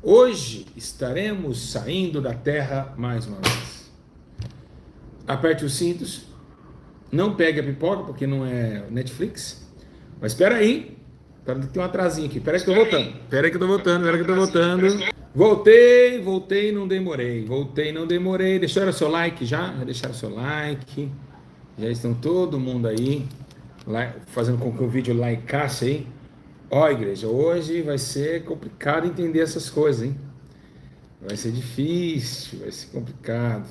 Hoje estaremos saindo da terra mais uma vez. Aperte os cintos, não pegue a pipoca porque não é Netflix, mas espera aí, tem um atrasinho aqui, espera que eu tô voltando, espera que eu tô voltando. Voltei, não demorei, deixaram seu like já deixaram seu like, já estão todo mundo aí, fazendo com que o vídeo likeasse aí. Ó, igreja, hoje vai ser complicado entender essas coisas, hein? Vai ser difícil, vai ser complicado.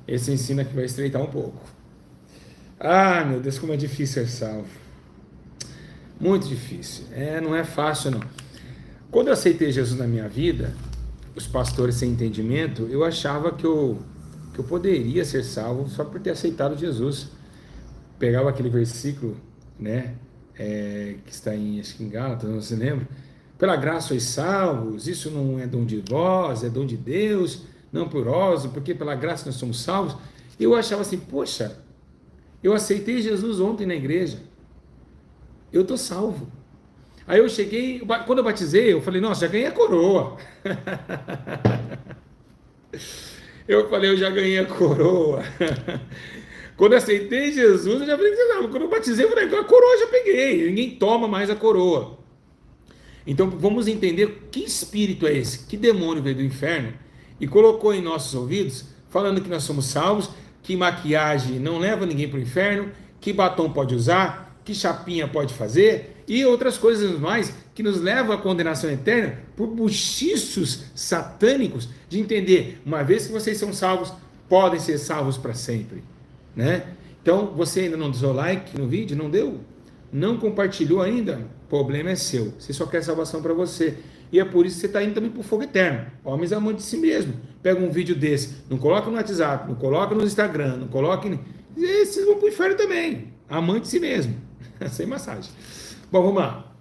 Esse ensino aqui vai estreitar um pouco. Ah, meu Deus, como é difícil ser salvo. Muito difícil. Não é fácil, não. Quando eu aceitei Jesus na minha vida, os pastores sem entendimento, eu achava que eu poderia ser salvo só por ter aceitado Jesus. Pegava aquele versículo, né? Que está acho que em Gálatas, não se lembra? Pela graça sois salvos, isso não é dom de vós, é dom de Deus, não por nós, porque pela graça nós somos salvos. Eu achava assim, poxa, eu aceitei Jesus ontem na igreja, eu estou salvo. Aí eu cheguei, quando eu batizei, eu falei, nossa, já ganhei a coroa. Eu falei, eu já ganhei a coroa. Quando eu aceitei Jesus, eu já falei, quando eu batizei, eu falei, a coroa eu já peguei, ninguém toma mais a coroa. Então vamos entender que espírito é esse, que demônio veio do inferno e colocou em nossos ouvidos, falando que nós somos salvos, que maquiagem não leva ninguém para o inferno, que batom pode usar, que chapinha pode fazer e outras coisas mais que nos levam à condenação eterna por buchiços satânicos de entender, uma vez que vocês são salvos, podem ser salvos para sempre, né? Então, você ainda não deu like no vídeo? Não deu? Não compartilhou ainda? O problema é seu. Você só quer salvação para você. E é por isso que você está indo também para o fogo eterno. Homens amantes de si mesmo. Pega um vídeo desse, não coloca no WhatsApp, não coloca no Instagram, não coloca... E vocês vão para o inferno também. Amante de si mesmo. Sem massagem. Bom, vamos lá.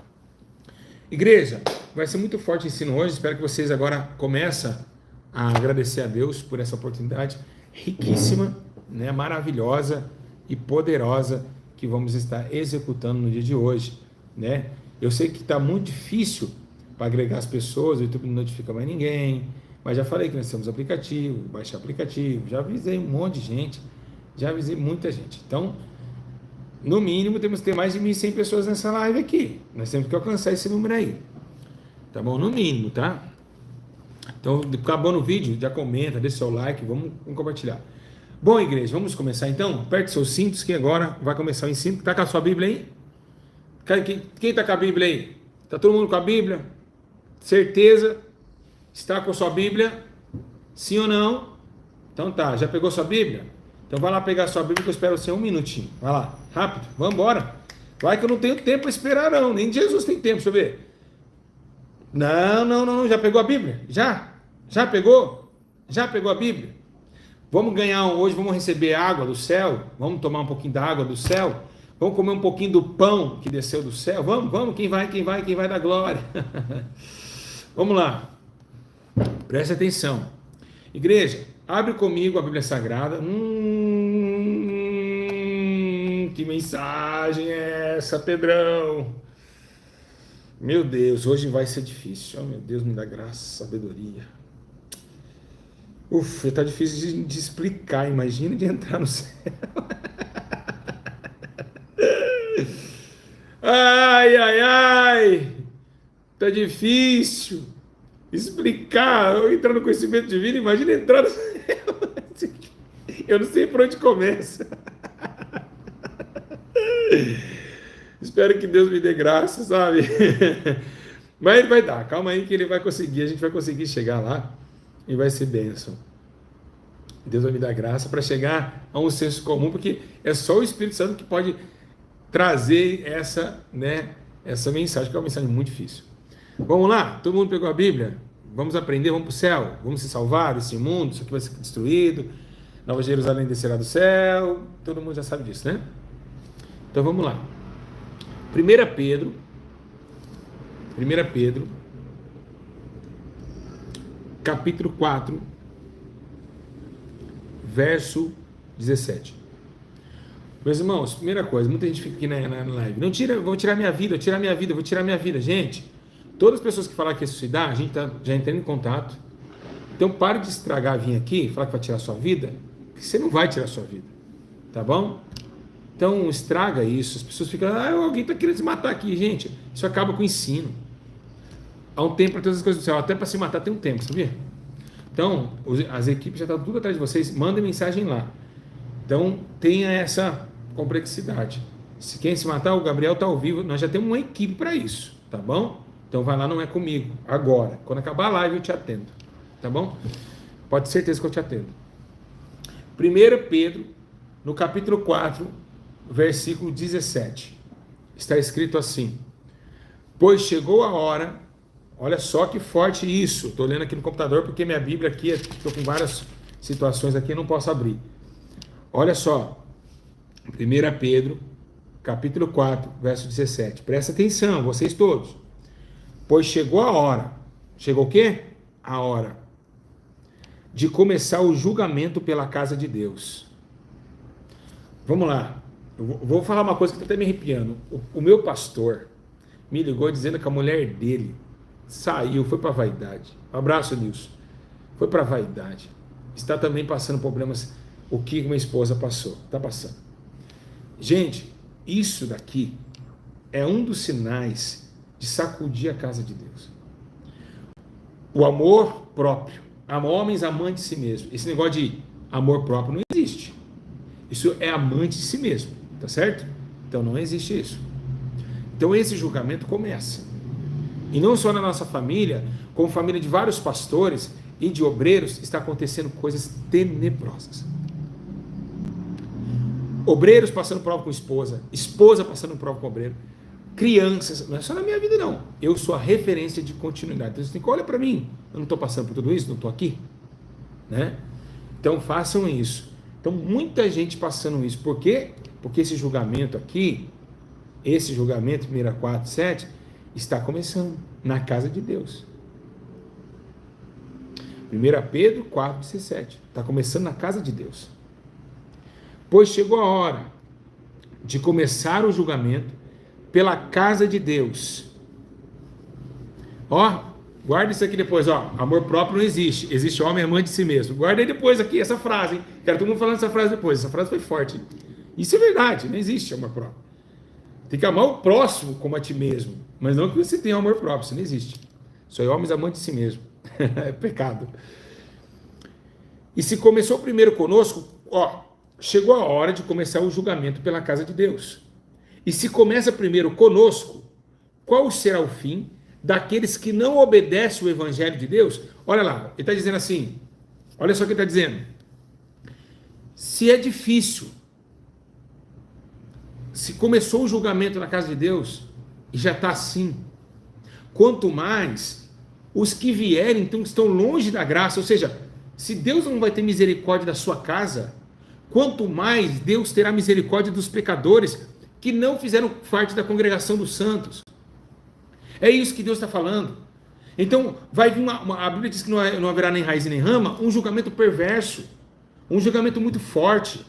Igreja, vai ser muito forte o ensino hoje. Espero que vocês agora comecem a agradecer a Deus por essa oportunidade riquíssima, né, maravilhosa e poderosa que vamos estar executando no dia de hoje, né? Eu sei que está muito difícil para agregar as pessoas, o YouTube não notifica mais ninguém, mas já falei que nós temos aplicativo, baixar aplicativo, já avisei um monte de gente, já avisei muita gente. Então, no mínimo, temos que ter mais de 1.100 pessoas nessa live aqui. Nós temos que alcançar esse número aí. Tá bom? No mínimo, tá? Então, acabando o vídeo, já comenta, deixa seu like, vamos compartilhar. Bom, igreja, vamos começar então? Aperte seus cintos que agora vai começar o ensino. Está com a sua Bíblia aí? Quem está com a Bíblia aí? Está todo mundo com a Bíblia? Certeza? Está com a sua Bíblia? Sim ou não? Então tá, já pegou sua Bíblia? Então vai lá pegar a sua Bíblia que eu espero você um minutinho. Vai lá, rápido, vamos embora. Vai que eu não tenho tempo para esperar não, nem Jesus tem tempo, deixa eu ver. Não, já pegou a Bíblia? Já pegou? Já pegou a Bíblia? Vamos ganhar hoje, vamos receber água do céu, vamos tomar um pouquinho da água do céu, vamos comer um pouquinho do pão que desceu do céu, vamos, quem vai da glória. Vamos lá, preste atenção. Igreja, abre comigo a Bíblia Sagrada. Que mensagem é essa, Pedrão? Meu Deus, hoje vai ser difícil. Oh, meu Deus, me dá graça, sabedoria. Ufa, tá difícil de explicar, imagina de entrar no céu. Ai, tá difícil explicar, eu entrar no conhecimento divino, imagina entrar no céu. Eu não sei por onde começa. Espero que Deus me dê graça, sabe? Mas ele vai dar, calma aí que ele vai conseguir, a gente vai conseguir chegar lá. E vai ser bênção. Deus vai me dar graça para chegar a um senso comum, porque é só o Espírito Santo que pode trazer essa mensagem, que é uma mensagem muito difícil. Vamos lá? Todo mundo pegou a Bíblia? Vamos aprender, vamos para o céu, vamos se salvar desse mundo, isso aqui vai ser destruído, Nova Jerusalém descerá do céu, todo mundo já sabe disso, né? Então vamos lá. 1 Pedro, capítulo 4, verso 17. Meus irmãos, primeira coisa, muita gente fica aqui na live, vou tirar minha vida. Gente, Todas as pessoas que falaram que ia suicidar, a gente já entrando em contato. Então pare de estragar, vir aqui, falar que vai tirar a sua vida, que você não vai tirar a sua vida, tá bom? Então estraga isso, as pessoas ficam, alguém está querendo se matar aqui, gente. Isso acaba com o ensino. Há um tempo para todas as coisas do céu, até para se matar tem um tempo, sabia? Então, as equipes já estão tudo atrás de vocês, mandem mensagem lá. Então, tenha essa complexidade. Se quem se matar, o Gabriel está ao vivo, nós já temos uma equipe para isso, tá bom? Então, vai lá, não é comigo, agora. Quando acabar a live, eu te atendo, tá bom? Pode ter certeza que eu te atendo. 1 Pedro, no capítulo 4, versículo 17, está escrito assim: pois chegou a hora, olha só que forte isso, estou lendo aqui no computador porque minha Bíblia aqui, estou com várias situações aqui, eu não posso abrir. Olha só, 1 Pedro, capítulo 4, verso 17, presta atenção, vocês todos. Pois chegou a hora, chegou o quê? A hora de começar o julgamento pela casa de Deus. Vamos lá, eu vou falar uma coisa que está até me arrepiando. O meu pastor me ligou dizendo que a mulher dele saiu, foi para a vaidade. Um abraço, Nilson. Foi para a vaidade. Está também passando problemas, o que minha esposa passou. Está passando. Gente, isso daqui é um dos sinais de sacudir a casa de Deus. O amor próprio. Homens amantes de si mesmo. Esse negócio de amor próprio não existe. Isso é amante de si mesmo. Tá certo? Então não existe isso. Então esse julgamento começa. E não só na nossa família, como família de vários pastores e de obreiros, está acontecendo coisas tenebrosas. Obreiros passando prova com esposa, esposa passando prova com obreiro, crianças, não é só na minha vida não, eu sou a referência de continuidade. Então você tem que olhar para mim, eu não estou passando por tudo isso, não estou aqui, né? Então façam isso. Então muita gente passando isso, por quê? Porque esse julgamento aqui, esse julgamento, 1 4, 7, está começando na casa de Deus. 1 Pedro 4, 17, está começando na casa de Deus. Pois chegou a hora de começar o julgamento pela casa de Deus. Ó, guarda isso aqui depois, ó. Amor próprio não existe. Existe homem amante de si mesmo. Guarda aí depois aqui essa frase, hein? Quero todo mundo falando essa frase depois. Essa frase foi forte. Isso é verdade, não existe amor próprio. Tem que amar o próximo como a ti mesmo. Mas não que você tenha amor próprio, isso não existe. Só homens amantes de si mesmo. É pecado. E se começou primeiro conosco, ó, chegou a hora de começar o julgamento pela casa de Deus. E se começa primeiro conosco, qual será o fim daqueles que não obedecem o evangelho de Deus? Olha lá, ele está dizendo assim, olha só o que ele está dizendo. Se é difícil, se começou o julgamento na casa de Deus, e já está assim, quanto mais os que vierem, então, estão longe da graça, ou seja, se Deus não vai ter misericórdia da sua casa, quanto mais Deus terá misericórdia dos pecadores que não fizeram parte da congregação dos santos. É isso que Deus está falando. Então, vai vir a Bíblia diz que não haverá nem raiz nem rama, um julgamento perverso, um julgamento muito forte,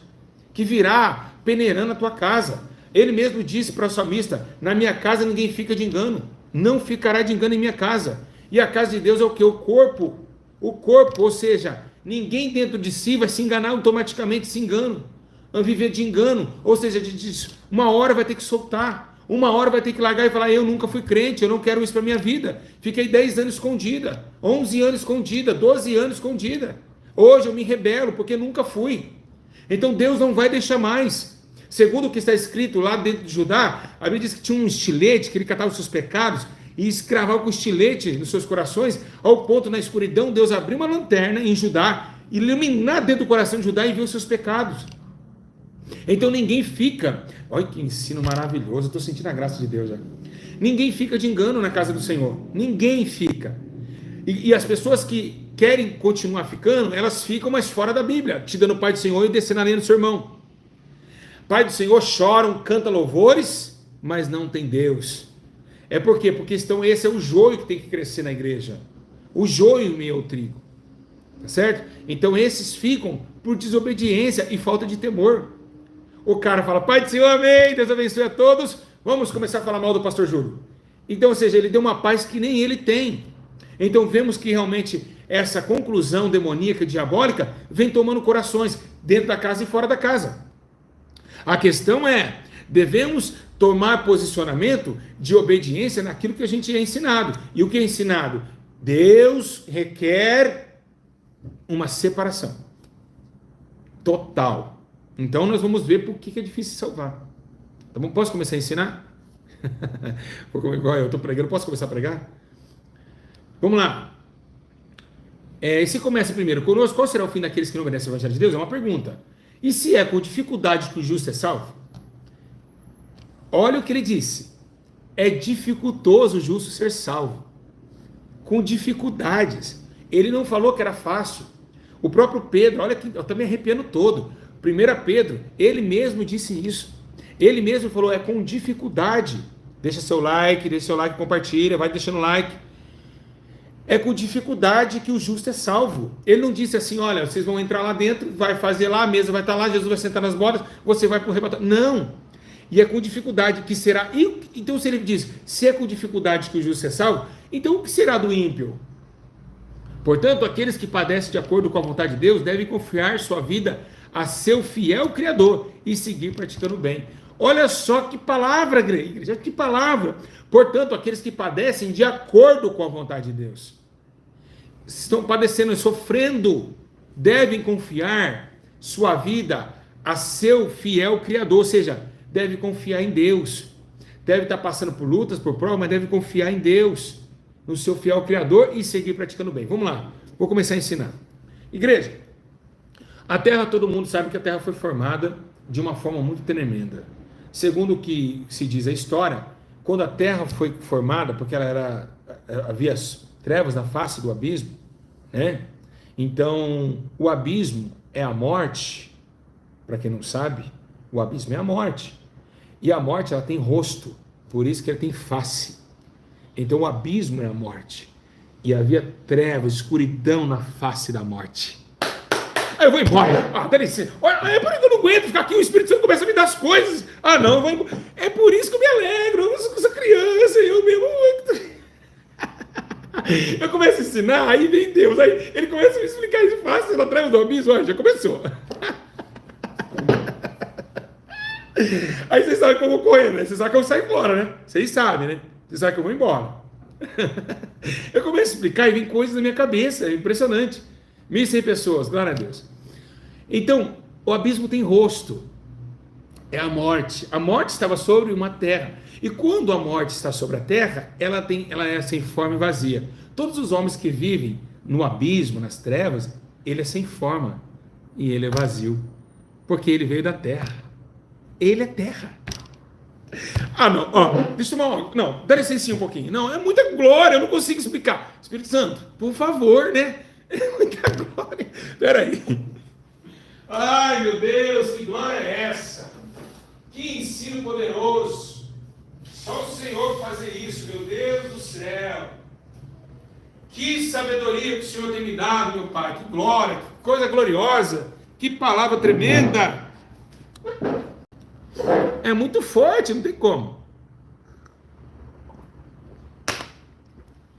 que virá peneirando a tua casa. Ele mesmo disse para o salmista, na minha casa ninguém fica de engano, não ficará de engano em minha casa. E a casa de Deus é o que? O corpo, ou seja, ninguém dentro de si vai se enganar automaticamente, se engano, vai viver de engano, ou seja, uma hora vai ter que soltar, uma hora vai ter que largar e falar, eu nunca fui crente, eu não quero isso para minha vida, fiquei 10 anos escondida, 11 anos escondida, 12 anos escondida, hoje eu me rebelo porque nunca fui. Então Deus não vai deixar mais. Segundo o que está escrito lá dentro de Judá, a Bíblia diz que tinha um estilete que ele catava os seus pecados e escravava com estilete nos seus corações, ao ponto na escuridão Deus abriu uma lanterna em Judá, iluminar dentro do coração de Judá e ver os seus pecados. Então ninguém fica, olha que ensino maravilhoso, estou sentindo a graça de Deus já. Ninguém fica de engano na casa do Senhor, ninguém fica. E as pessoas que querem continuar ficando, elas ficam mais fora da Bíblia, te dando Pai do Senhor e descendo a lenha do seu irmão. Pai do Senhor choram, canta louvores, mas não tem Deus. É por quê? Porque esse é o joio que tem que crescer na igreja. O joio em meio ao trigo. Tá certo? Então esses ficam por desobediência e falta de temor. O cara fala, Pai do Senhor, amém, Deus abençoe a todos. Vamos começar a falar mal do pastor Júlio. Então, ou seja, ele deu uma paz que nem ele tem. Então vemos que realmente essa conclusão demoníaca, diabólica, vem tomando corações dentro da casa e fora da casa. A questão é, devemos tomar posicionamento de obediência naquilo que a gente é ensinado. E o que é ensinado? Deus requer uma separação total. Então nós vamos ver por que é difícil salvar. Tá bom? Posso começar a ensinar? Eu estou pregando, posso começar a pregar? Vamos lá. E se começa primeiro conosco, qual será o fim daqueles que não obedecem ao Evangelho de Deus? É uma pergunta. E se é com dificuldade que o justo é salvo? Olha o que ele disse. É dificultoso o justo ser salvo. Com dificuldades. Ele não falou que era fácil. O próprio Pedro, olha que eu estou me arrepiando todo. 1 Pedro, ele mesmo disse isso. Ele mesmo falou, é com dificuldade. Deixa seu like, compartilha, vai deixando like. É com dificuldade que o justo é salvo. Ele não disse assim, olha, vocês vão entrar lá dentro, vai fazer lá, a mesa vai estar lá, Jesus vai sentar nas bordas, você vai para o arrebatamento. Não. E é com dificuldade que será. Então, se ele diz, se é com dificuldade que o justo é salvo, então o que será do ímpio? Portanto, aqueles que padecem de acordo com a vontade de Deus devem confiar sua vida a seu fiel Criador e seguir praticando o bem. Olha só que palavra, igreja, que palavra. Portanto, aqueles que padecem de acordo com a vontade de Deus, estão padecendo e sofrendo, devem confiar sua vida a seu fiel Criador, ou seja, deve confiar em Deus. Deve estar passando por lutas, por provas, mas deve confiar em Deus, no seu fiel Criador e seguir praticando bem. Vamos lá, vou começar a ensinar. Igreja, a Terra, todo mundo sabe que a Terra foi formada de uma forma muito tremenda. Segundo o que se diz a história, quando a Terra foi formada, porque havia trevas na face do abismo, né? Então, o abismo é a morte. Para quem não sabe, o abismo é a morte. E a morte, ela tem rosto, por isso que ela tem face. Então, o abismo é a morte. E havia trevas, escuridão na face da morte. Aí eu vou embora. Dá licença. Olha, é por isso que eu não aguento ficar aqui. O Espírito Santo começa a me dar as coisas. Não, eu vou embora. É por isso que eu me alegro. Eu sou criança. Eu mesmo. Eu começo a ensinar. Aí vem Deus. Aí ele começa a me explicar isso fácil. Ela traz do abismo. Olha, já começou. Aí vocês sabem que eu vou correr, né? Vocês sabem que eu saio embora, né? Vocês sabem, né? Vocês sabem que eu vou embora. Eu começo a explicar e vem coisas na minha cabeça. É impressionante. 1.100 pessoas, glória a Deus. Então, o abismo tem rosto. É a morte. A morte estava sobre uma terra. E quando a morte está sobre a terra, ela é sem forma e vazia. Todos os homens que vivem no abismo, nas trevas, ele é sem forma e ele é vazio. Porque ele veio da terra. Ele é terra. Não, deixa eu tomar uma. Não, dá licença um pouquinho. Não, é muita glória, eu não consigo explicar. Espírito Santo, por favor, né? É muita glória. Peraí. Ai, meu Deus, que glória é essa? Que ensino poderoso. Só o Senhor fazer isso, meu Deus do céu. Que sabedoria que o Senhor tem me dado, meu Pai. Que glória, que coisa gloriosa. Que palavra tremenda. É muito forte, não tem como.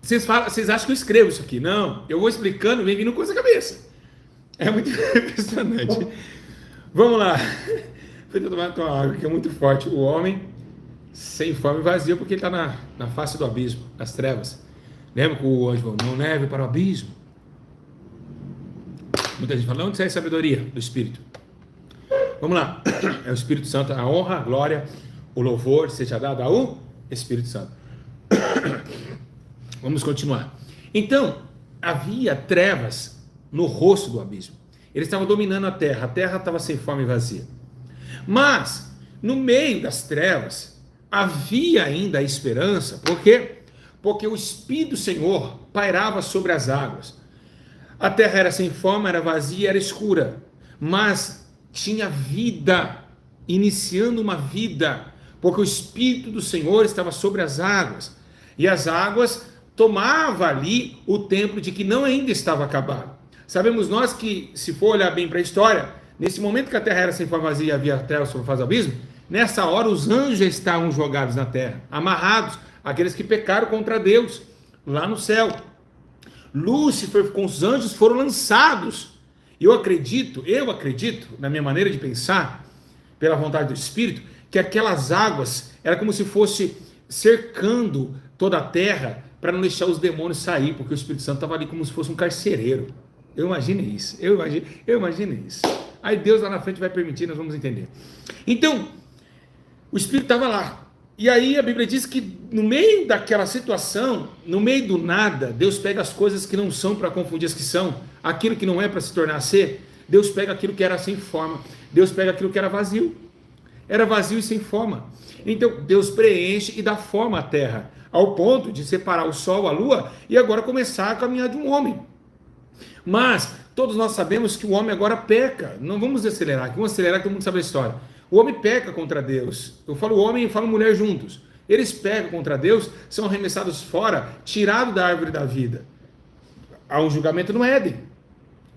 Vocês acham que eu escrevo isso aqui? Não, eu vou explicando e vem vindo coisa na cabeça. É muito impressionante. Vamos lá. Vou tomar uma água que é muito forte. O homem sem forma e vazio porque ele está na face do abismo, nas trevas. Lembra que o anjo falou, não leve para o abismo. Muita gente fala, onde sai a sabedoria do Espírito? Vamos lá. É o Espírito Santo, a honra, a glória, o louvor seja dado ao Espírito Santo. Vamos continuar. Então, havia trevas no rosto do abismo. Ele estava dominando a terra estava sem forma e vazia. Mas, no meio das trevas, havia ainda a esperança, por quê? Porque o Espírito do Senhor pairava sobre as águas. A terra era sem forma, era vazia, era escura, mas tinha vida, iniciando uma vida, porque o Espírito do Senhor estava sobre as águas, e as águas tomava ali o tempo de que não ainda estava acabado. Sabemos nós que, se for olhar bem para a história, nesse momento que a terra era sem forma vazia e havia trevas sobre a face do abismo, nessa hora os anjos já estavam jogados na terra, amarrados aqueles que pecaram contra Deus, lá no céu. Lúcifer com os anjos foram lançados. Eu acredito, na minha maneira de pensar, pela vontade do Espírito, que aquelas águas era como se fosse cercando toda a terra para não deixar os demônios sair, porque o Espírito Santo estava ali como se fosse um carcereiro. Eu imagino isso. Aí Deus lá na frente vai permitir, nós vamos entender. Então, o Espírito estava lá. E aí a Bíblia diz que no meio daquela situação, no meio do nada, Deus pega as coisas que não são para confundir as que são, aquilo que não é para se tornar ser, Deus pega aquilo que era sem forma, Deus pega aquilo que era vazio e sem forma. Então Deus preenche e dá forma à terra, ao ponto de separar o sol, a lua, e agora começar a caminhar de um homem. Mas todos nós sabemos que o homem agora peca. Não vamos acelerar, vamos acelerar que todo mundo sabe a história. O homem peca contra Deus. Eu falo homem e falo mulher juntos. Eles pecam contra Deus, são arremessados fora, tirados da árvore da vida. Há um julgamento no Éden.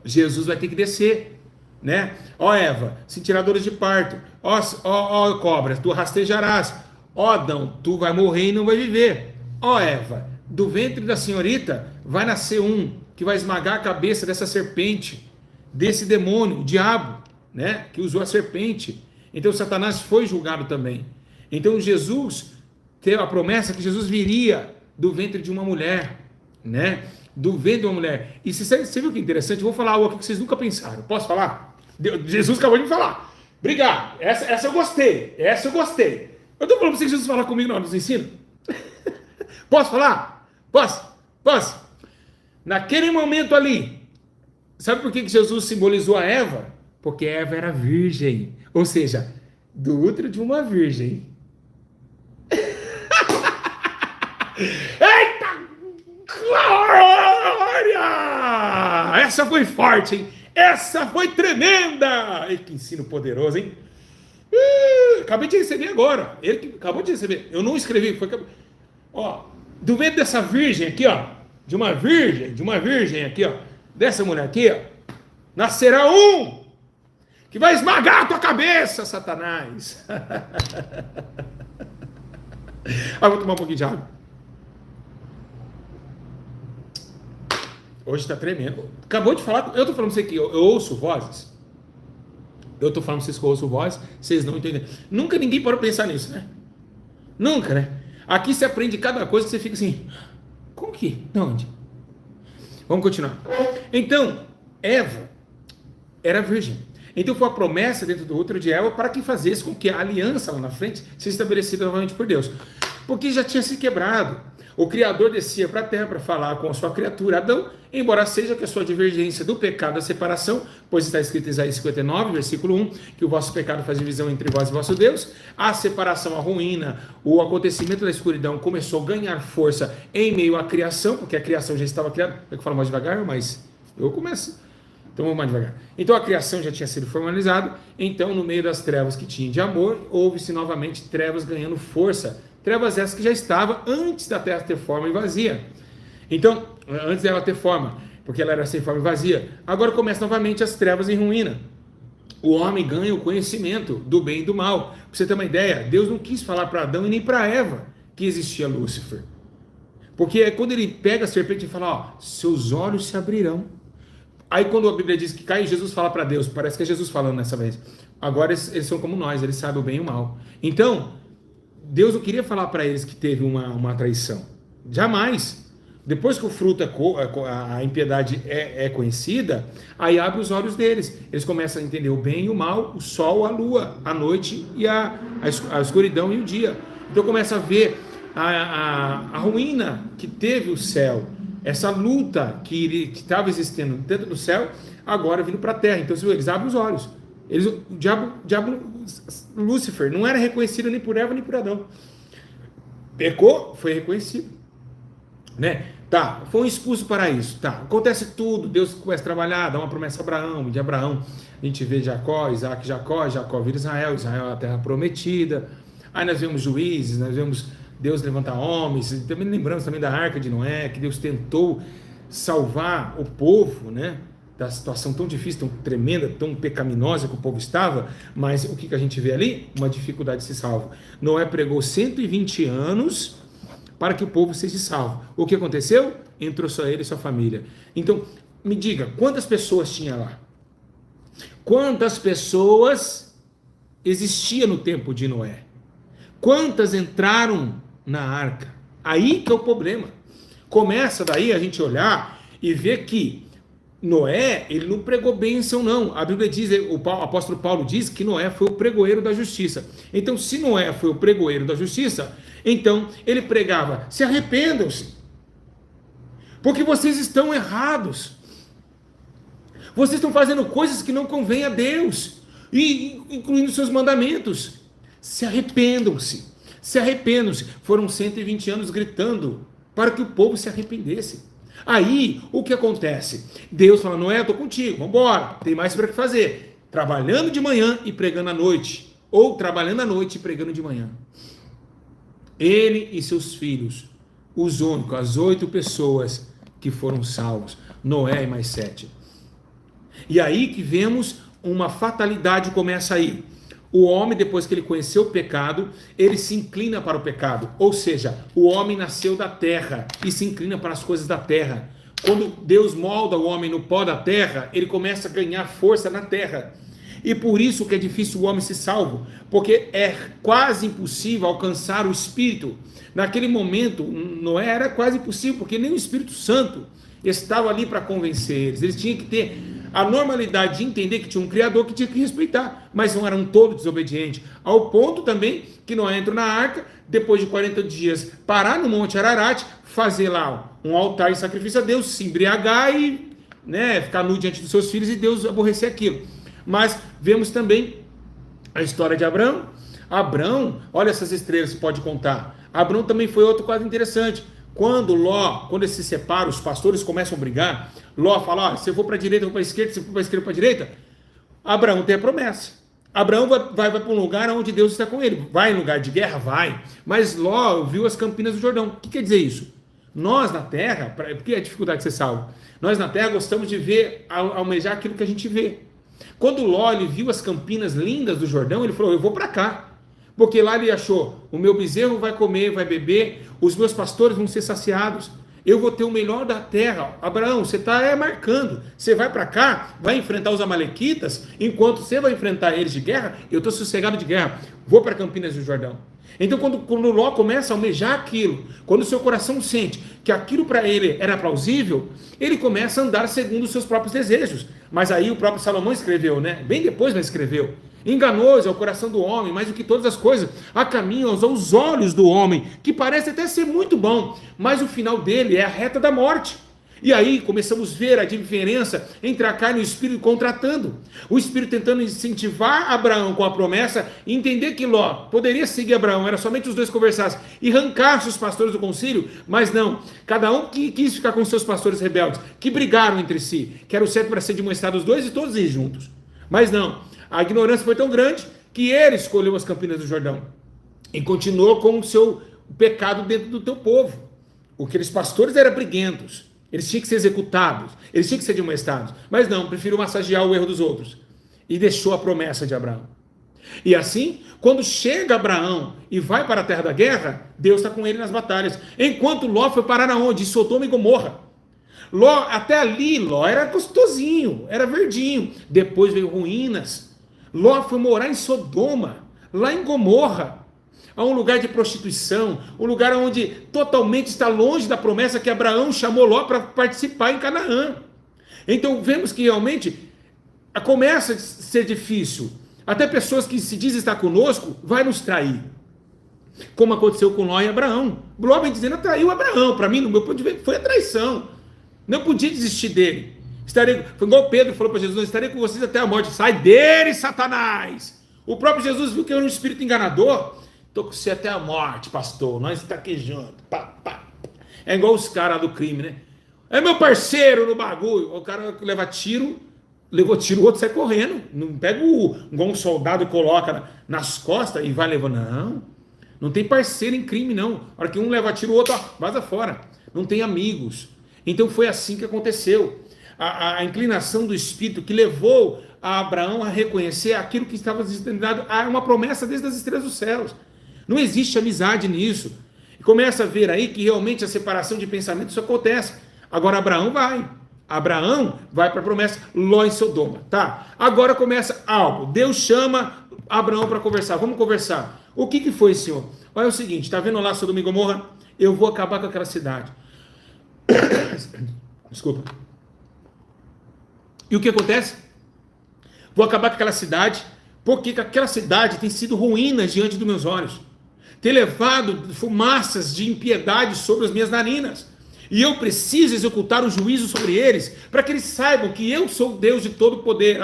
Jesus vai ter que descer, né? Ó Eva, se tiradores de parto. Ó cobras, tu rastejarás. Ó Adão, tu vai morrer e não vai viver. Ó Eva, do ventre da senhorita vai nascer um que vai esmagar a cabeça dessa serpente, desse demônio, o diabo, né? Que usou a serpente. Então Satanás foi julgado também. Então Jesus teve a promessa que Jesus viria do ventre de uma mulher, né? Do ventre de uma mulher. E você viu que interessante? Eu vou falar algo aqui que vocês nunca pensaram. Posso falar? Jesus acabou de me falar. Obrigado. Essa eu gostei. Eu estou falando para você que Jesus fala comigo na hora dos ensinos. Posso falar? Posso? Naquele momento ali, sabe por que Jesus simbolizou a Eva? Porque Eva era virgem. Ou seja, do útero de uma virgem. Eita glória! Essa foi forte, hein? Essa foi tremenda! E que ensino poderoso, hein? Acabei de receber agora. Ele que acabou de receber. Eu não escrevi. Ó, do ventre dessa virgem aqui, ó. De uma virgem aqui, ó. Dessa mulher aqui, ó. Nascerá um que vai esmagar a tua cabeça, Satanás. Vou tomar um pouquinho de água. Hoje está tremendo. Acabou de falar. Eu estou falando para você que eu ouço vozes. Eu estou falando para vocês que eu ouço vozes. Vocês não entendem. Nunca ninguém parou pensar nisso, né? Nunca, né? Aqui você aprende cada coisa que você fica assim. Como que? De onde? Vamos continuar. Então, Eva era virgem. Então foi a promessa dentro do útero de Eva para que fizesse com que a aliança lá na frente seja estabelecida novamente por Deus. Porque já tinha se quebrado. O Criador descia para a terra para falar com a sua criatura Adão, embora seja que a sua divergência do pecado da separação, pois está escrito em Isaías 59, versículo 1, que o vosso pecado faz divisão entre vós e vosso Deus, a separação, a ruína, o acontecimento da escuridão começou a ganhar força em meio à criação, porque a criação já estava criada. Eu falo mais devagar, mas eu começo. Então vamos mais devagar. Então a criação já tinha sido formalizada, então no meio das trevas que tinha de amor, houve-se novamente trevas ganhando força. Trevas essas que já estavam antes da terra ter forma e vazia. Então, antes dela ter forma, porque ela era sem forma e vazia. Agora começam novamente as trevas em ruína. O homem ganha o conhecimento do bem e do mal. Para você ter uma ideia, Deus não quis falar para Adão e nem para Eva que existia Lúcifer. Porque quando ele pega a serpente e fala, ó, seus olhos se abrirão. Aí quando a Bíblia diz que cai, Jesus fala para Deus, parece que é Jesus falando nessa vez. Agora eles são como nós, eles sabem o bem e o mal. Então, Deus não queria falar para eles que teve uma traição. Jamais. Depois que o fruto, a impiedade é conhecida, aí abre os olhos deles. Eles começam a entender o bem e o mal, o sol, a lua, a noite e a escuridão e o dia. Então começa a ver a ruína que teve o céu. Essa luta que estava existindo dentro do céu, agora vindo para a terra. Então eles abrem os olhos. O diabo, Lúcifer, não era reconhecido nem por Eva nem por Adão. Pecou, foi reconhecido, né? Tá, foi um expulso para isso. Tá, acontece tudo. Deus começa a trabalhar, dá uma promessa a Abraão. De Abraão, a gente vê Jacó, Isaac, Jacó vira Israel é a terra prometida. Aí nós vemos juízes, nós vemos Deus levantar homens. Também lembramos também da arca de Noé, que Deus tentou salvar o povo, né? Da situação tão difícil, tão tremenda, tão pecaminosa que o povo estava, mas o que a gente vê ali? Uma dificuldade de se salvo. Noé pregou 120 anos para que o povo seja salvo. O que aconteceu? Entrou só ele e sua família. Então, me diga, quantas pessoas tinha lá? Quantas pessoas existiam no tempo de Noé? Quantas entraram na arca? Aí que é o problema. Começa daí a gente olhar e ver que Noé, ele não pregou bênção não. A Bíblia diz, o apóstolo Paulo diz que Noé foi o pregoeiro da justiça. Então, se Noé foi o pregoeiro da justiça, então ele pregava, se arrependam-se, porque vocês estão errados. Vocês estão fazendo coisas que não convêm a Deus, e incluindo seus mandamentos. Se arrependam-se, se arrependam-se. Foram 120 anos gritando para que o povo se arrependesse. Aí, o que acontece? Deus fala, Noé, eu estou contigo, vamos embora, tem mais para que fazer. Trabalhando de manhã e pregando à noite, ou trabalhando à noite e pregando de manhã. Ele e seus filhos, os únicos, as 8 pessoas que foram salvos, Noé e mais 7. E aí que vemos uma fatalidade começa aí. O homem, depois que ele conheceu o pecado, ele se inclina para o pecado. Ou seja, o homem nasceu da terra e se inclina para as coisas da terra. Quando Deus molda o homem no pó da terra, ele começa a ganhar força na terra. E por isso que é difícil o homem ser salvo, porque é quase impossível alcançar o Espírito. Naquele momento, Noé era quase impossível, porque nem o Espírito Santo estava ali para convencer eles. Eles tinham que ter a normalidade de entender que tinha um Criador que tinha que respeitar, mas não eram todos desobedientes, ao ponto também que Noé entrou na arca, depois de 40 dias, parar no Monte Ararat, fazer lá um altar de sacrifício a Deus, se embriagar e ficar nu diante dos seus filhos e Deus aborrecer aquilo. Mas vemos também a história de Abrão. Abrão, olha essas estrelas que pode contar. Abrão também foi outro quadro interessante. Quando eles se separam, os pastores começam a brigar, Ló fala, se eu for para a direita, eu vou para a esquerda, se eu for para a esquerda, para a direita. Abraão tem a promessa. Abraão vai para um lugar onde Deus está com ele. Vai em lugar de guerra? Vai. Mas Ló viu as campinas do Jordão. O que quer dizer isso? Nós na terra, por que é a dificuldade de ser salvo? Nós na terra gostamos de ver, almejar aquilo que a gente vê. Quando Ló ele viu as campinas lindas do Jordão, ele falou, eu vou para cá. Porque lá ele achou, o meu bezerro vai comer, vai beber, os meus pastores vão ser saciados, eu vou ter o melhor da terra. Abraão, você está marcando, você vai para cá, vai enfrentar os amalequitas, enquanto você vai enfrentar eles de guerra, eu estou sossegado de guerra, vou para Campinas do Jordão. Então quando Ló começa a almejar aquilo, quando o seu coração sente que aquilo para ele era plausível, ele começa a andar segundo os seus próprios desejos. Mas aí o próprio Salomão escreveu, bem depois ele escreveu, enganoso é o coração do homem, mais do que todas as coisas, há caminhos aos olhos do homem, que parece até ser muito bom, mas o final dele é a reta da morte. E aí começamos a ver a diferença entre a carne e o Espírito contratando. O Espírito tentando incentivar Abraão com a promessa, e entender que Ló poderia seguir Abraão, era somente os dois conversassem, e arrancar os pastores do concílio, mas não. Cada um que quis ficar com seus pastores rebeldes, que brigaram entre si, que era o certo para ser demonstrado os dois e todos ir juntos. Mas não. A ignorância foi tão grande que ele escolheu as campinas do Jordão e continuou com o seu pecado dentro do teu povo. Aqueles pastores eram briguentos. Eles tinham que ser executados, eles tinham que ser demonstrados, mas não, preferiu massagear o erro dos outros, e deixou a promessa de Abraão. E assim, quando chega Abraão e vai para a terra da guerra, Deus está com ele nas batalhas, enquanto Ló foi parar aonde? Em Sodoma e Gomorra. Ló, até ali, Ló era gostosinho, era verdinho, depois veio ruínas. Ló foi morar em Sodoma, lá em Gomorra, a um lugar de prostituição, um lugar onde totalmente está longe da promessa que Abraão chamou Ló para participar em Canaã. Então vemos que realmente começa a ser difícil. Até pessoas que se dizem estar conosco, vai nos trair. Como aconteceu com Ló e Abraão. Ló vem dizendo, traiu Abraão. Para mim, no meu ponto de vista, foi a traição. Não podia desistir dele. Foi igual Pedro falou para Jesus, estarei com vocês até a morte. Sai dele, Satanás. O próprio Jesus viu que era um espírito enganador. Estou com você até a morte, pastor. Nós estamos aqui juntos. Pá, pá. É igual os caras do crime, né? É meu parceiro no bagulho. O cara leva tiro, levou tiro, o outro sai correndo. Não pega igual um soldado e coloca nas costas e vai levando. Não. Não tem parceiro em crime, não. A hora que um leva tiro, o outro vaza fora. Não tem amigos. Então foi assim que aconteceu. A inclinação do Espírito que levou a Abraão a reconhecer aquilo que estava destinado a uma promessa desde as estrelas dos céus. Não existe amizade nisso. E começa a ver aí que realmente a separação de pensamentos isso acontece. Agora Abraão vai para a promessa, Ló em Sodoma, tá? Agora começa algo, Deus chama Abraão para conversar, vamos conversar. O que foi, Senhor? Olha o seguinte, tá vendo lá Sodoma e Gomorra? Eu vou acabar com aquela cidade. Desculpa. E o que acontece? Vou acabar com aquela cidade, porque aquela cidade tem sido ruína diante dos meus olhos. Tem levado fumaças de impiedade sobre as minhas narinas. E eu preciso executar o juízo sobre eles, para que eles saibam que eu sou Deus de todo poder.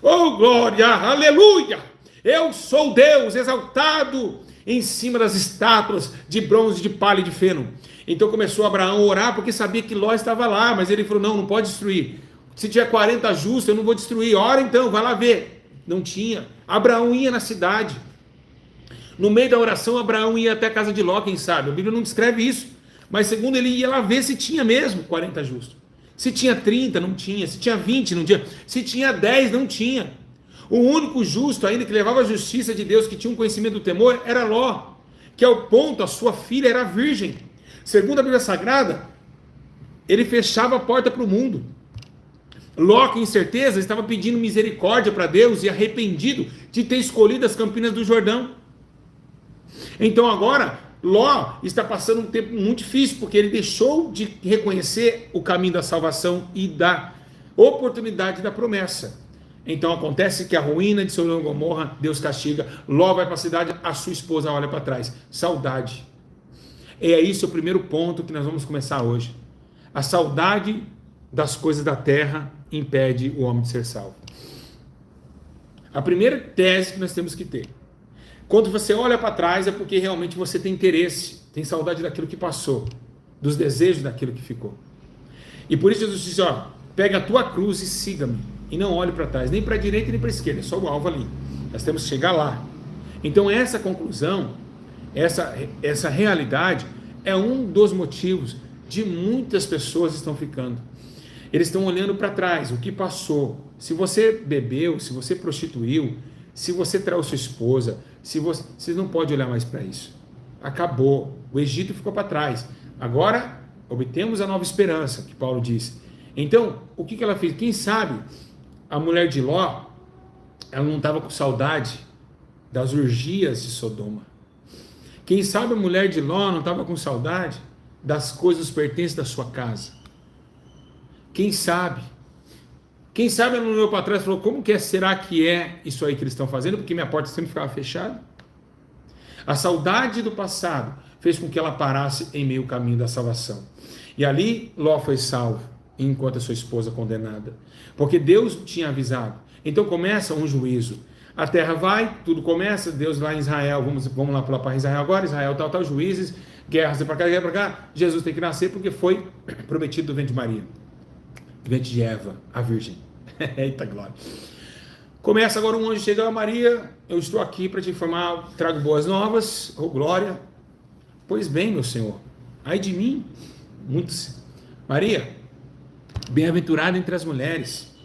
Oh glória, aleluia! Eu sou Deus exaltado em cima das estátuas de bronze, de palha e de feno. Então começou Abraão a orar, porque sabia que Ló estava lá, mas ele falou, não pode destruir. Se tiver 40 justos, eu não vou destruir. Ora então, vai lá ver. Não tinha. Abraão ia na cidade. No meio da oração, Abraão ia até a casa de Ló, quem sabe? A Bíblia não descreve isso. Mas segundo ele ia lá ver se tinha mesmo 40 justos. Se tinha 30, não tinha. Se tinha 20, não tinha. Se tinha 10, não tinha. O único justo ainda que levava a justiça de Deus, que tinha um conhecimento do temor, era Ló. Que ao ponto, a sua filha era virgem. Segundo a Bíblia Sagrada, ele fechava a porta para o mundo. Ló, com certeza, estava pedindo misericórdia para Deus e arrependido de ter escolhido as Campinas do Jordão. Então agora, Ló está passando um tempo muito difícil, porque ele deixou de reconhecer o caminho da salvação e da oportunidade da promessa. Então acontece que a ruína de Sodoma e Gomorra, Deus castiga, Ló vai para a cidade, a sua esposa olha para trás. Saudade. É isso o primeiro ponto que nós vamos começar hoje. A saudade das coisas da terra impede o homem de ser salvo. A primeira tese que nós temos que ter: quando você olha para trás é porque realmente você tem interesse, tem saudade daquilo que passou, dos desejos daquilo que ficou. E por isso Jesus disse, pega a tua cruz e siga-me, e não olhe para trás, nem para a direita nem para a esquerda, é só o alvo ali. Nós temos que chegar lá. Então essa conclusão, essa realidade é um dos motivos de muitas pessoas estão ficando. Eles estão olhando para trás, o que passou. Se você bebeu, se você prostituiu, se você traiu sua esposa, vocês não podem olhar mais para isso. Acabou. O Egito ficou para trás. Agora obtemos a nova esperança, que Paulo disse. Então, o que ela fez? Quem sabe a mulher de Ló, ela não estava com saudade das orgias de Sodoma. Quem sabe a mulher de Ló não estava com saudade das coisas pertences da sua casa. Quem sabe? Quem sabe ela não olhou para trás e falou, como que será que é isso aí que eles estão fazendo? Porque minha porta sempre ficava fechada. A saudade do passado fez com que ela parasse em meio caminho da salvação. E ali Ló foi salvo, enquanto a sua esposa condenada. Porque Deus tinha avisado. Então começa um juízo. A terra vai, tudo começa, Deus vai em Israel, vamos lá para Israel agora, Israel tal, juízes, guerras para cá, guerra para cá. Jesus tem que nascer porque foi prometido do ventre de Maria. Do ventre de Eva, a virgem. Eita glória. Começa agora um anjo, chega a Maria, eu estou aqui para te informar, trago boas novas, glória. Pois bem, meu Senhor, ai de mim, muitos. Maria, bem-aventurada entre as mulheres,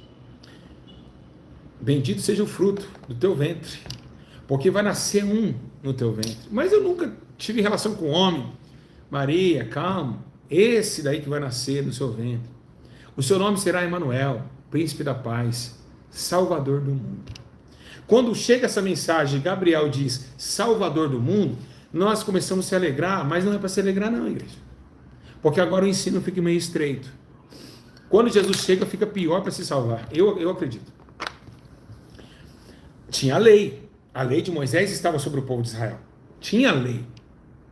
bendito seja o fruto do teu ventre, porque vai nascer um no teu ventre. Mas eu nunca tive relação com homem. Maria, calma, esse daí que vai nascer no seu ventre, o seu nome será Emanuel, Príncipe da Paz, Salvador do mundo. Quando chega essa mensagem, Gabriel diz Salvador do mundo, nós começamos a se alegrar, mas não é para se alegrar não, igreja, porque agora o ensino fica meio estreito. Quando Jesus chega, fica pior para se salvar, eu acredito. Tinha a lei de Moisés estava sobre o povo de Israel, tinha a lei,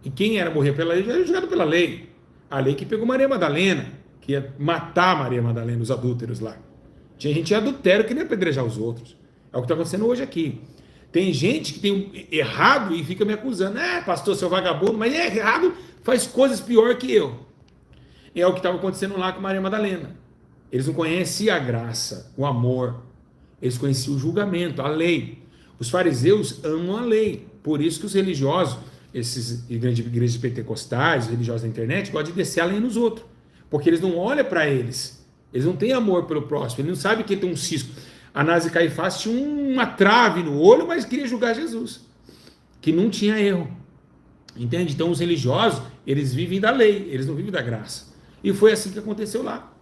e quem era morrer pela lei, era julgado pela lei, a lei que pegou Maria Madalena, que ia matar Maria Madalena, os adúlteros lá. Tinha gente em adultério que nem apedrejar os outros. É o que está acontecendo hoje aqui. Tem gente que tem errado e fica me acusando. Pastor, seu vagabundo, mas é errado, faz coisas pior que eu. É o que estava acontecendo lá com Maria Madalena. Eles não conheciam a graça, o amor. Eles conheciam o julgamento, a lei. Os fariseus amam a lei. Por isso que os religiosos, esses igrejas pentecostais, religiosos da internet, gostam de descer a lei nos outros. Porque eles não olham para eles. Eles não têm amor pelo próximo. Eles não sabem que tem um cisco. Anás e Caifás tinham uma trave no olho, mas queria julgar Jesus, que não tinha erro. Entende? Então os religiosos, eles vivem da lei, eles não vivem da graça. E foi assim que aconteceu lá.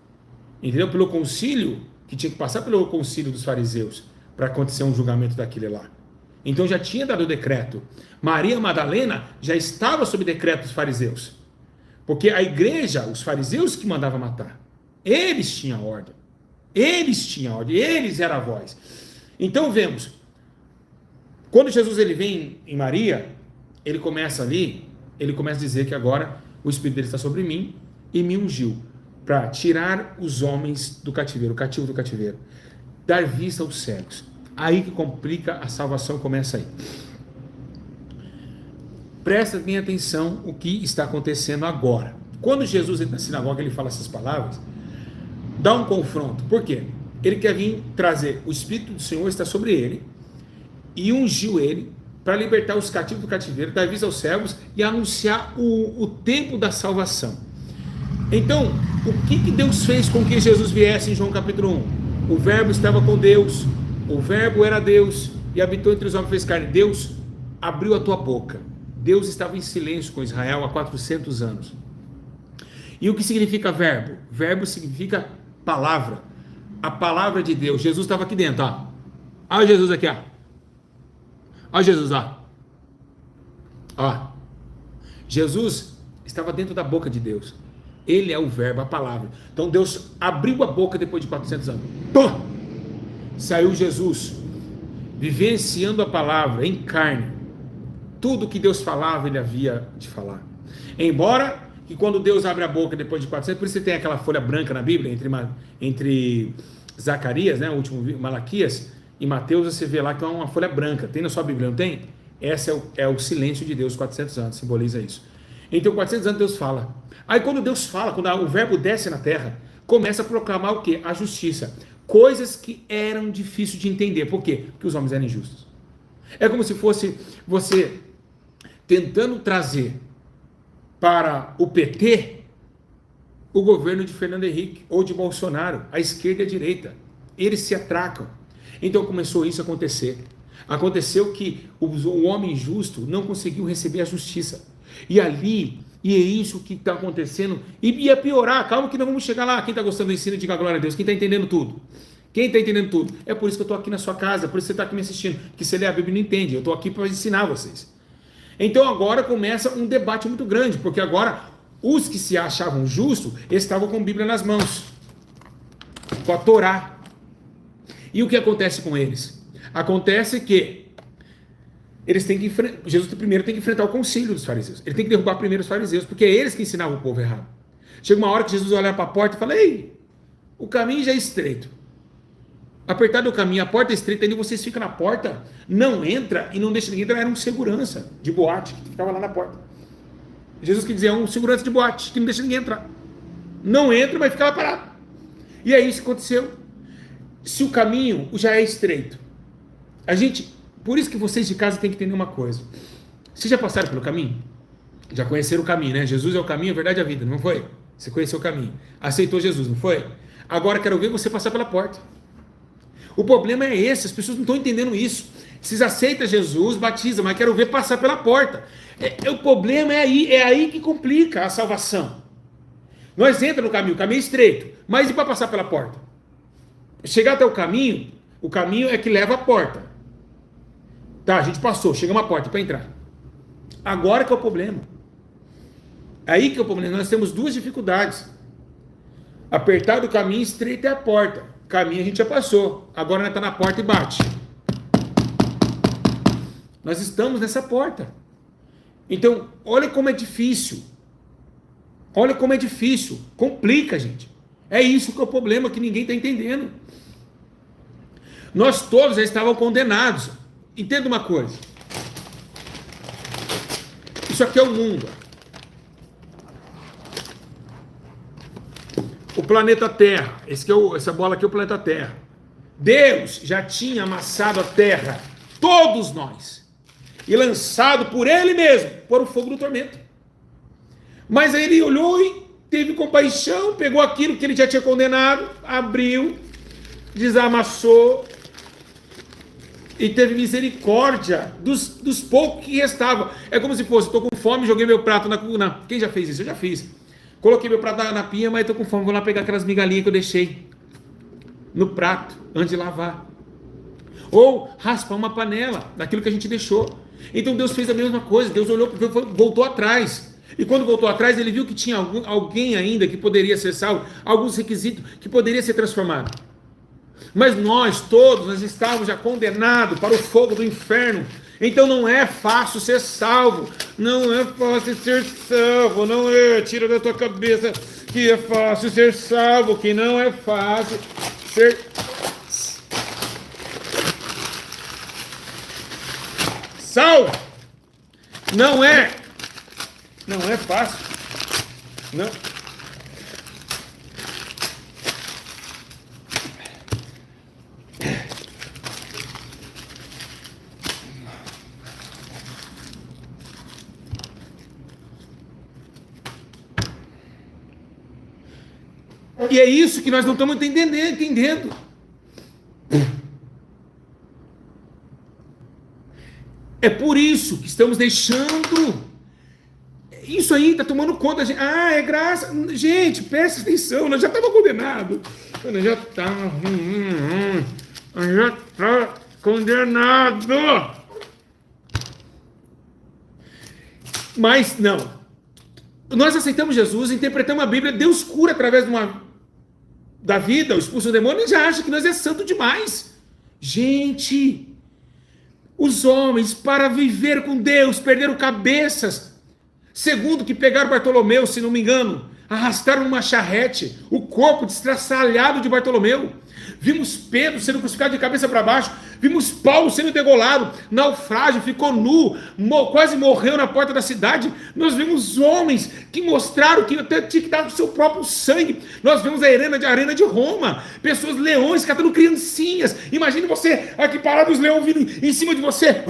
Entendeu? Pelo concílio, que tinha que passar pelo concílio dos fariseus, para acontecer um julgamento daquele lá. Então já tinha dado o decreto. Maria Madalena já estava sob decreto dos fariseus. Porque a igreja, os fariseus que mandavam matar. Eles tinham ordem. Eles eram a voz. Então vemos, quando Jesus ele vem em Maria, ele começa a dizer que agora o Espírito dele está sobre mim e me ungiu para tirar os homens do cativeiro, o cativo do cativeiro, dar vista aos cegos. Aí que complica, a salvação começa aí. Presta bem atenção o que está acontecendo agora. Quando Jesus entra na sinagoga, ele fala essas palavras, dá um confronto. Por quê? Ele quer vir trazer, o Espírito do Senhor está sobre ele, e ungiu ele para libertar os cativos do cativeiro, dar vista aos cegos e anunciar o tempo da salvação. Então, o que Deus fez com que Jesus viesse em João capítulo 1? O verbo estava com Deus, o verbo era Deus, e habitou entre os homens, fez carne. Deus abriu a tua boca. Deus estava em silêncio com Israel há 400 anos. E o que significa verbo? Verbo significa palavra. A palavra de Deus. Jesus estava aqui dentro, ó. Olha Jesus aqui, ó. Olha Jesus, ó. Ó. Jesus estava dentro da boca de Deus. Ele é o verbo, a palavra. Então Deus abriu a boca depois de 400 anos. Pô! Saiu Jesus, vivenciando a palavra em carne. Tudo que Deus falava, ele havia de falar. Embora que quando Deus abre a boca depois de 400, por isso você tem aquela folha branca na Bíblia, entre Zacarias, né, o último Malaquias, e Mateus, você vê lá que é uma folha branca. Tem na sua Bíblia, não tem? Esse é o silêncio de Deus, 400 anos, simboliza isso. Então, 400 anos Deus fala. Aí quando Deus fala, quando o verbo desce na terra, começa a proclamar o quê? A justiça. Coisas que eram difíceis de entender. Por quê? Porque os homens eram injustos. É como se fosse você tentando trazer para o PT o governo de Fernando Henrique ou de Bolsonaro, a esquerda e a direita. Eles se atracam. Então começou isso a acontecer. Aconteceu que o homem justo não conseguiu receber a justiça. E é isso que está acontecendo. E ia piorar, calma que nós vamos chegar lá. Quem está gostando do ensino, diga glória a Deus. Quem está entendendo tudo? Quem está entendendo tudo? É por isso que eu estou aqui na sua casa, por isso que você está aqui me assistindo. Porque você lê a Bíblia e não entende. Eu estou aqui para ensinar vocês. Então agora começa um debate muito grande, porque agora os que se achavam justos estavam com a Bíblia nas mãos, com a Torá. E o que acontece com eles? Acontece que eles têm que enfrentar, Jesus primeiro tem que enfrentar o concílio dos fariseus. Ele tem que derrubar primeiro os fariseus, porque é eles que ensinavam o povo errado. Chega uma hora que Jesus olha para a porta e fala: ei, o caminho já é estreito. Apertado o caminho, a porta é estreita, ainda vocês ficam na porta, não entra e não deixa ninguém entrar. Era um segurança de boate que ficava lá na porta. Jesus quer dizer, é um segurança de boate que não deixa ninguém entrar. Não entra, mas fica lá parado. E é isso que aconteceu. Se o caminho já é estreito, por isso que vocês de casa têm que entender uma coisa. Vocês já passaram pelo caminho? Já conheceram o caminho, né? Jesus é o caminho, a verdade e a vida, não foi? Você conheceu o caminho. Aceitou Jesus, não foi? Agora quero ver você passar pela porta. O problema é esse, as pessoas não estão entendendo isso. Vocês aceitam Jesus, batizam, mas quero ver passar pela porta. O problema é aí que complica a salvação. Nós entramos no caminho, o caminho é estreito, mas e para passar pela porta? Chegar até o caminho é que leva à porta. Tá, a gente passou, chegamos à porta para entrar. Agora que é o problema. Aí que é o problema. Nós temos duas dificuldades. Apertar do caminho, estreito é a porta. Caminho a gente já passou, agora nós estamos na porta e bate. Nós estamos nessa porta. Então, olha como é difícil. Olha como é difícil. Complica, gente. É isso que é o problema, que ninguém está entendendo. Nós todos já estávamos condenados. Entenda uma coisa. Isso aqui é o mundo. O planeta Terra, essa bola aqui é o planeta Terra. Deus já tinha amassado a Terra, todos nós, e lançado por Ele mesmo, por o fogo do tormento. Mas aí Ele olhou e teve compaixão, pegou aquilo que Ele já tinha condenado, abriu, desamassou, E teve misericórdia dos poucos que restavam. É como se fosse, estou com fome, joguei meu prato na... Quem já fez isso? Eu já fiz. Coloquei meu prato na pia, mas estou com fome, vou lá pegar aquelas migalhinhas que eu deixei no prato, antes de lavar. Ou raspar uma panela daquilo que a gente deixou. Então Deus fez a mesma coisa. Deus olhou, voltou atrás. E quando voltou atrás, ele viu que tinha alguém ainda que poderia ser salvo, alguns requisitos que poderia ser transformado. Mas nós estávamos já condenados para o fogo do inferno. Então não é fácil ser salvo. Não é fácil ser salvo. Não é, tira da tua cabeça que é fácil ser salvo, que não é fácil ser salvo. Não é fácil. Não. E é isso que nós não estamos entendendo. É por isso que estamos deixando. Isso aí está tomando conta. É graça. Gente, presta atenção. Nós já estávamos condenados. Nós já está condenado. Mas não. Nós aceitamos Jesus, interpretamos a Bíblia. Deus cura através da vida, expulsa o demônio, e já acha que nós é santo demais. Gente, os homens, para viver com Deus, perderam cabeças. Segundo, que pegaram Bartolomeu, se não me engano, arrastaram uma charrete, o corpo destraçalhado de Bartolomeu. Vimos Pedro sendo crucificado de cabeça para baixo. Vimos Paulo sendo degolado, naufrágio, ficou nu, quase morreu na porta da cidade. Nós vimos homens que mostraram que até tinha que dar o seu próprio sangue. Nós vimos a arena de Roma, pessoas, leões, catando criancinhas. Imagine você aqui parado, os leões vindo em cima de você,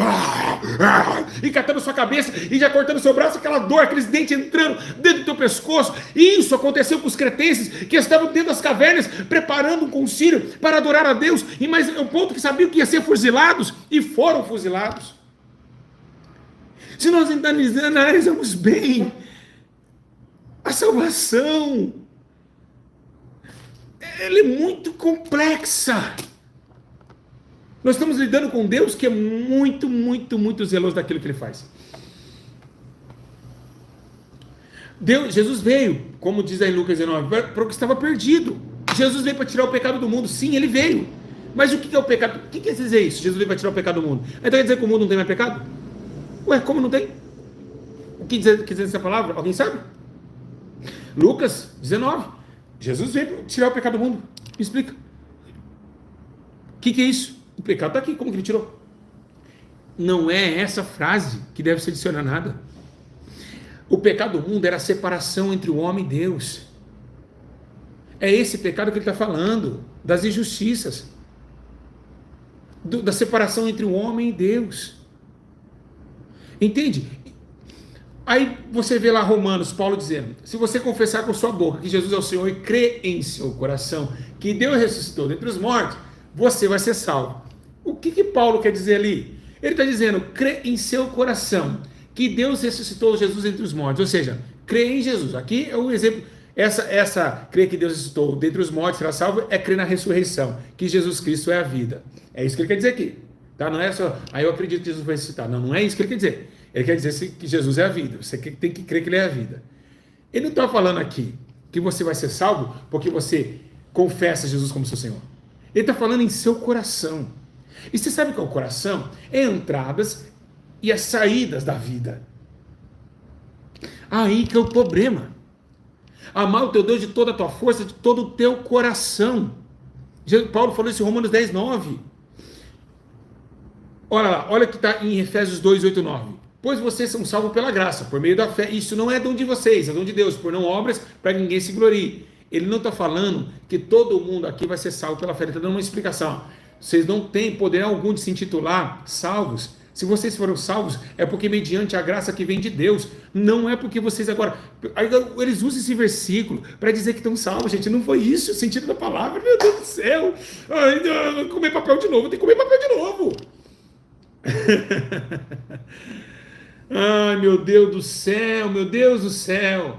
e catando sua cabeça, e já cortando seu braço, aquela dor, aqueles dentes entrando dentro do teu pescoço. Isso aconteceu com os cretenses que estavam dentro das cavernas, preparando um concílio para adorar a Deus, e mais um ponto que sabiam que ia ser fuzilados, e foram fuzilados. Se nós analisamos bem, a salvação, ela é muito complexa. Nós estamos lidando com Deus que é muito, muito, muito zeloso daquilo que Ele faz. Jesus veio, como diz aí em Lucas 19, para o que estava perdido. Jesus veio para tirar o pecado do mundo. Sim, Ele veio. Mas o que é o pecado? O que quer dizer isso? Jesus veio para tirar o pecado do mundo. Então quer dizer que o mundo não tem mais pecado? Ué, como não tem? O que quer dizer essa palavra? Alguém sabe? Lucas 19. Jesus veio para tirar o pecado do mundo. Me explica. O que é isso? O pecado está aqui. Como que Ele tirou? Não é essa frase que deve ser adicionada. O pecado do mundo era a separação entre o homem e Deus. É esse pecado que Ele está falando. Das injustiças. Da separação entre o homem e Deus. Entende? Aí você vê lá Romanos, Paulo dizendo, se você confessar com sua boca que Jesus é o Senhor e crer em seu coração que Deus ressuscitou dentre os mortos, você vai ser salvo. O que Paulo quer dizer ali? Ele está dizendo, crê em seu coração que Deus ressuscitou Jesus entre os mortos, ou seja, crê em Jesus. Aqui é um exemplo. Crer que Deus ressuscitou dentre os mortos, será salvo, é crer na ressurreição, que Jesus Cristo é a vida. É isso que ele quer dizer aqui. Tá? Não é só, eu acredito que Jesus vai ressuscitar. Não é isso que ele quer dizer. Ele quer dizer que Jesus é a vida. Você tem que crer que Ele é a vida. Ele não está falando aqui que você vai ser salvo porque você confessa Jesus como seu Senhor. Ele está falando em seu coração. E você sabe o que é o coração? É entradas e as saídas da vida. Aí que é o problema. Amar o teu Deus de toda a tua força, de todo o teu coração. Paulo falou isso em Romanos 10, 9. Olha lá, olha que está em Efésios 2, 8, 9. Pois vocês são salvos pela graça, por meio da fé. Isso não é dom de vocês, é dom de Deus, por não obras, para que ninguém se glorie. Ele não está falando que todo mundo aqui vai ser salvo pela fé. Ele está dando uma explicação. Vocês não têm poder algum de se intitular salvos. Se vocês foram salvos, é porque mediante a graça que vem de Deus. Não é porque vocês agora... Eles usam esse versículo para dizer que estão salvos, gente. Não foi isso o sentido da palavra. Meu Deus do céu. Comer papel de novo. Tem que comer papel de novo. Ai, meu Deus do céu, meu Deus do céu.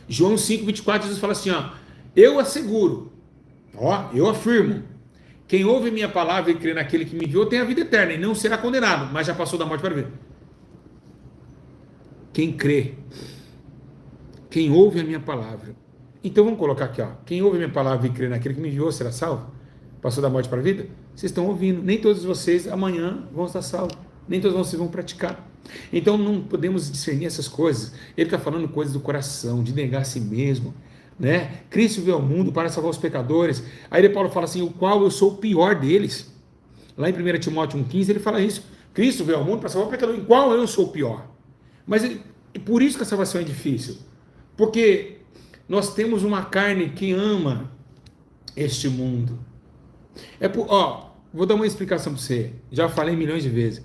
João 5:24, Jesus fala assim, ó, eu asseguro, ó, eu afirmo, quem ouve minha palavra e crê naquele que me enviou tem a vida eterna e não será condenado, mas já passou da morte para ver. Quem crê, quem ouve a minha palavra. Então vamos colocar aqui, ó, quem ouve a minha palavra e crê naquele que me enviou será salvo. Passou da morte para a vida? Vocês estão ouvindo, nem todos vocês amanhã vão estar salvos, nem todos vocês vão praticar. Então não podemos discernir essas coisas. Ele está falando coisas do coração, de negar a si mesmo, né? Cristo veio ao mundo para salvar os pecadores. Aí Paulo fala assim, o qual eu sou o pior deles. Lá em 1 Timóteo 1,15 ele fala isso. Cristo veio ao mundo para salvar o pecador, em qual eu sou o pior. Mas por isso que a salvação é difícil. Porque nós temos uma carne que ama este mundo. Vou dar uma explicação para você. Já falei milhões de vezes.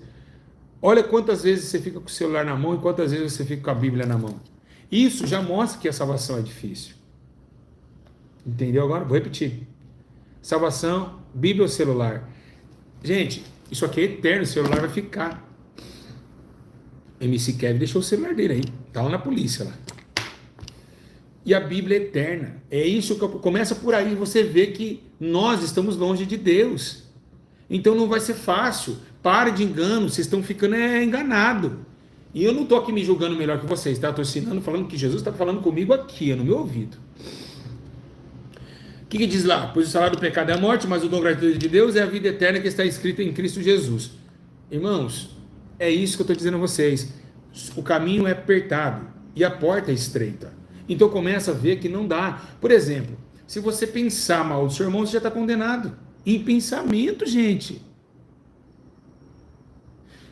Olha quantas vezes você fica com o celular na mão e quantas vezes você fica com a Bíblia na mão. Isso já mostra que a salvação é difícil. Entendeu agora? Vou repetir. Salvação, Bíblia ou celular? Gente, isso aqui é eterno, o celular vai ficar. MC Kevin deixou o celular dele aí. Tá lá na polícia lá. E a Bíblia é eterna. É isso que começa por aí. Você vê que nós estamos longe de Deus. Então não vai ser fácil. Pare de engano. Vocês estão ficando enganados. E eu não estou aqui me julgando melhor que vocês, tá? Estou ensinando, falando que Jesus está falando comigo aqui, no meu ouvido. O que diz lá? Pois o salário do pecado é a morte, mas o dom gratuito de Deus é a vida eterna que está escrita em Cristo Jesus. Irmãos, é isso que eu estou dizendo a vocês. O caminho é apertado e a porta é estreita. Então começa a ver que não dá. Por exemplo, se você pensar mal do seu irmão, você já está condenado. Em pensamento, gente.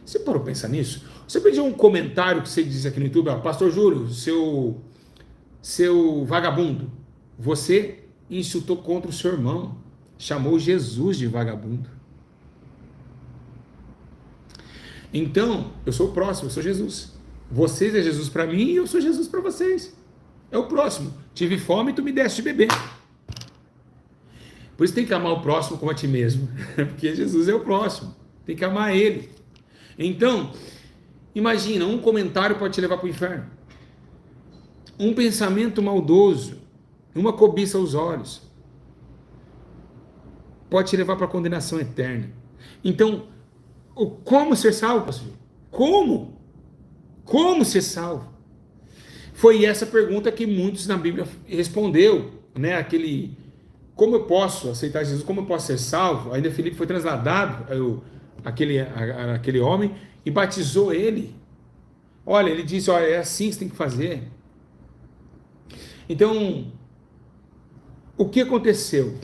Você parou para pensar nisso? Você pediu um comentário que você diz aqui no YouTube, Pastor Júlio, seu vagabundo, você insultou contra o seu irmão, chamou Jesus de vagabundo. Então, eu sou o próximo, eu sou Jesus. Vocês é Jesus para mim e eu sou Jesus para vocês. É o próximo. Tive fome e tu me deste de beber. Por isso tem que amar o próximo como a ti mesmo. Porque Jesus é o próximo. Tem que amar ele. Então, imagina, um comentário pode te levar para o inferno. Um pensamento maldoso, uma cobiça aos olhos, pode te levar para a condenação eterna. Então, como ser salvo, pastor? Como? Como ser salvo? Foi essa pergunta que muitos na Bíblia respondeu, né? Como eu posso aceitar Jesus? Como eu posso ser salvo? Ainda Filipe foi trasladado, aquele homem, e batizou ele. Olha, ele disse, olha, é assim que você tem que fazer. Então, o que aconteceu?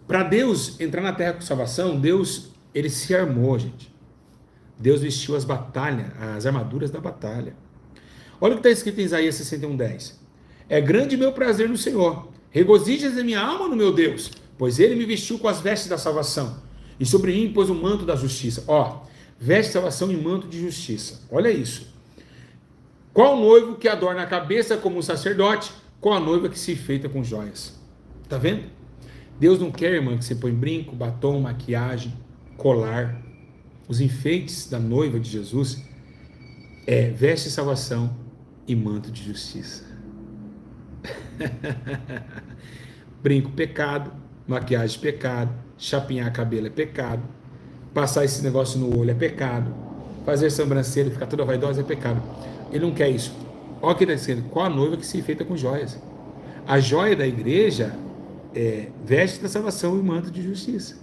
Para Deus entrar na terra com salvação, Deus, ele se armou, gente. Deus vestiu as armaduras da batalha. Olha o que está escrito em Isaías 61:10. É grande meu prazer no Senhor, regozijas a minha alma no meu Deus, pois ele me vestiu com as vestes da salvação, e sobre mim pôs o manto da justiça. Veste de salvação e manto de justiça. Olha isso. Qual noivo que adorna a cabeça como um sacerdote, qual a noiva que se enfeita com joias? Tá vendo? Deus não quer, irmã, que você põe brinco, batom, maquiagem, colar. Os enfeites da noiva de Jesus veste de salvação e manto de justiça. Brinco, pecado. Maquiagem, pecado. Chapinhar cabelo é pecado. Passar esse negócio no olho é pecado. Fazer sobrancelha e ficar toda vaidosa é pecado. Ele não quer isso. Olha o que ele está dizendo. Qual a noiva que se enfeita com joias? A joia da igreja veste da salvação e manto de justiça.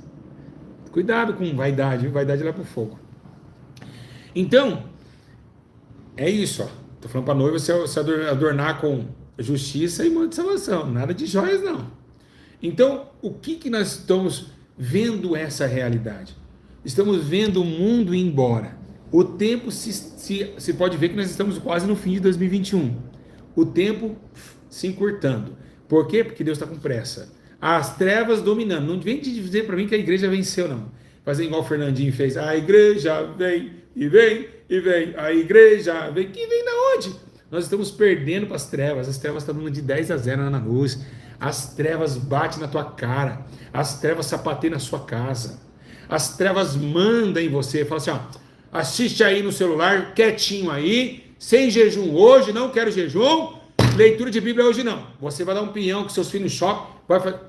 Cuidado com vaidade. Vaidade lá para o fogo. Então, é isso. Estou falando para a noiva se adornar com justiça e manto de salvação. Nada de joias, não. Então, o que nós estamos vendo essa realidade? Estamos vendo o mundo ir embora. O tempo se pode ver que nós estamos quase no fim de 2021. O tempo se encurtando. Por quê? Porque Deus está com pressa. As trevas dominando. Não vem dizer para mim que a igreja venceu, não. Fazer igual o Fernandinho fez. A igreja vem e vem e vem. A igreja vem. Que vem da onde? Nós estamos perdendo para as trevas. As trevas estão dando de 10-0 na luz. As trevas batem na tua cara. As trevas sapateiam na sua casa. As trevas mandam em você, fala assim, ó, assiste aí no celular, quietinho aí, sem jejum hoje, não quero jejum, leitura de Bíblia hoje não. Você vai dar um pinhão com seus filhos no shopping,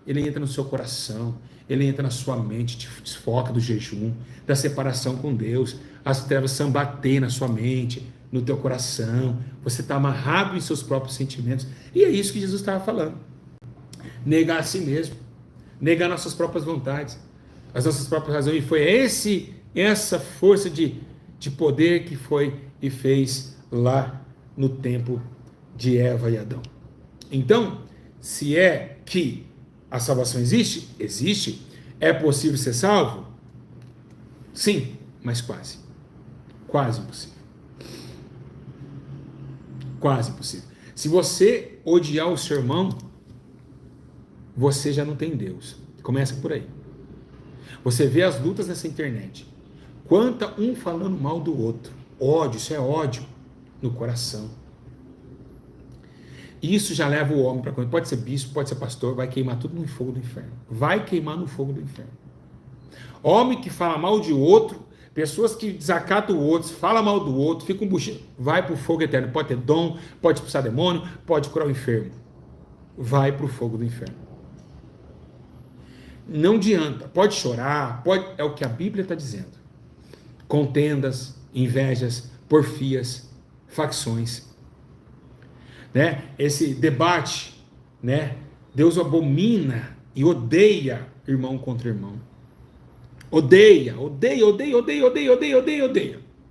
ele entra no seu coração, ele entra na sua mente, te desfoca do jejum, da separação com Deus, as trevas sambatem na sua mente, no teu coração, você está amarrado em seus próprios sentimentos, e é isso que Jesus estava falando, negar a si mesmo, negar nossas próprias vontades, as nossas próprias razões, e foi essa força de poder que foi e fez lá no tempo de Eva e Adão. Então, se é que a salvação existe, existe, é possível ser salvo? Sim, mas quase impossível. Quase impossível. Se você odiar o seu irmão, você já não tem Deus. Começa por aí. Você vê as lutas nessa internet. Quanta um falando mal do outro. Ódio, isso é ódio no coração. Isso já leva o homem para coisa. Pode ser bispo, pode ser pastor, vai queimar tudo no fogo do inferno. Vai queimar no fogo do inferno. Homem que fala mal de outro, pessoas que desacatam o outro, fala mal do outro, fica um buchido, vai para o fogo eterno. Pode ter dom, pode expulsar demônio, pode curar o enfermo. Vai para o fogo do inferno. Não adianta, pode chorar, é o que a Bíblia está dizendo. Contendas, invejas, porfias, facções, né? Esse debate, né? Deus abomina e odeia irmão contra irmão. Odeia,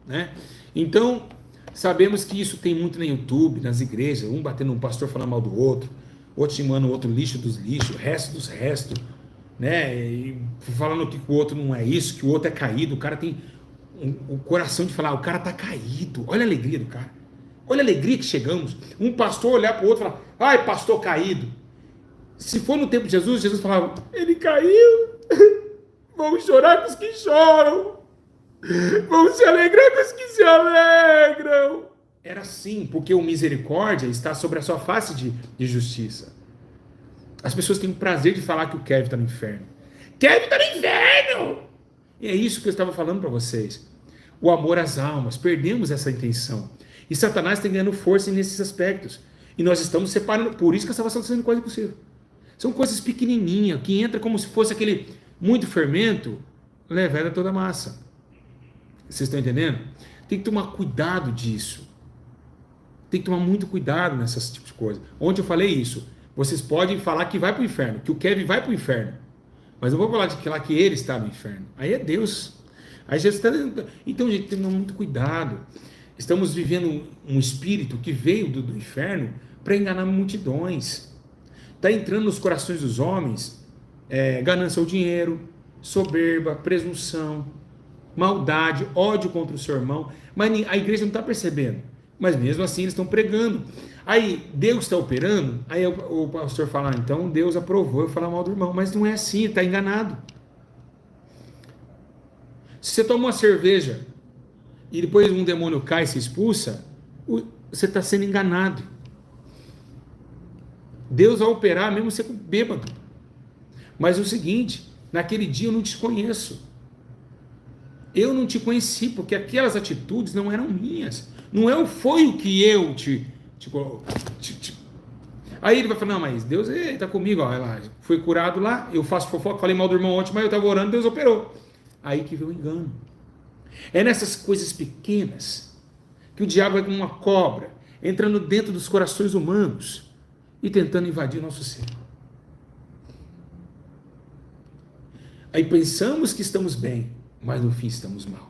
né? Então, sabemos que isso tem muito no YouTube, nas igrejas, um batendo um pastor falando mal do outro, outro chamando o outro lixo dos lixos, resto dos restos, né? E falando que o outro não é isso, que o outro é caído, o cara tem o coração de falar, o cara tá caído, olha a alegria do cara, olha a alegria que chegamos, um pastor olhar para o outro e falar, ai, pastor caído. Se for no tempo de Jesus, Jesus falava, ele caiu, vamos chorar com os que choram, vamos se alegrar com os que se alegram. Era assim, porque o misericórdia está sobre a sua face de justiça. As pessoas têm o prazer de falar que o Kevin está no inferno. Kevin está no inferno! E é isso que eu estava falando para vocês. O amor às almas, perdemos essa intenção. E Satanás está ganhando força nesses aspectos. E nós estamos separando, por isso que a salvação está sendo quase impossível. São coisas pequenininhas, que entra como se fosse aquele muito fermento, leveda toda a massa. Vocês estão entendendo? Tem que tomar cuidado disso. Tem que tomar muito cuidado nessas tipos de coisas. Ontem eu falei isso. Vocês podem falar que vai para o inferno, que o Kevin vai para o inferno. Mas eu vou falar de que lá que ele está no inferno. Aí é Deus. Aí Jesus está dizendo. Então, gente, tem que tomar muito cuidado. Estamos vivendo um espírito que veio do inferno para enganar multidões. Está entrando nos corações dos homens ganância ao dinheiro, soberba, presunção, maldade, ódio contra o seu irmão. Mas a igreja não está percebendo. Mas mesmo assim eles estão pregando. Aí Deus está operando, aí o pastor fala, então Deus aprovou eu falar mal do irmão. Mas não é assim, está enganado. Se você toma uma cerveja e depois um demônio cai e se expulsa, você está sendo enganado. Deus vai operar mesmo você bêbado. Mas é o seguinte, naquele dia eu não te conheço. Eu não te conheci, porque aquelas atitudes não eram minhas. Não foi o que eu Aí ele vai falar, não, mas Deus está comigo, ó, lá, foi curado lá, eu faço fofoca, falei mal do irmão ontem, mas eu estava orando, Deus operou. Aí que veio o engano. É nessas coisas pequenas que o diabo é como uma cobra, entrando dentro dos corações humanos e tentando invadir o nosso ser. Aí pensamos que estamos bem, mas no fim estamos mal.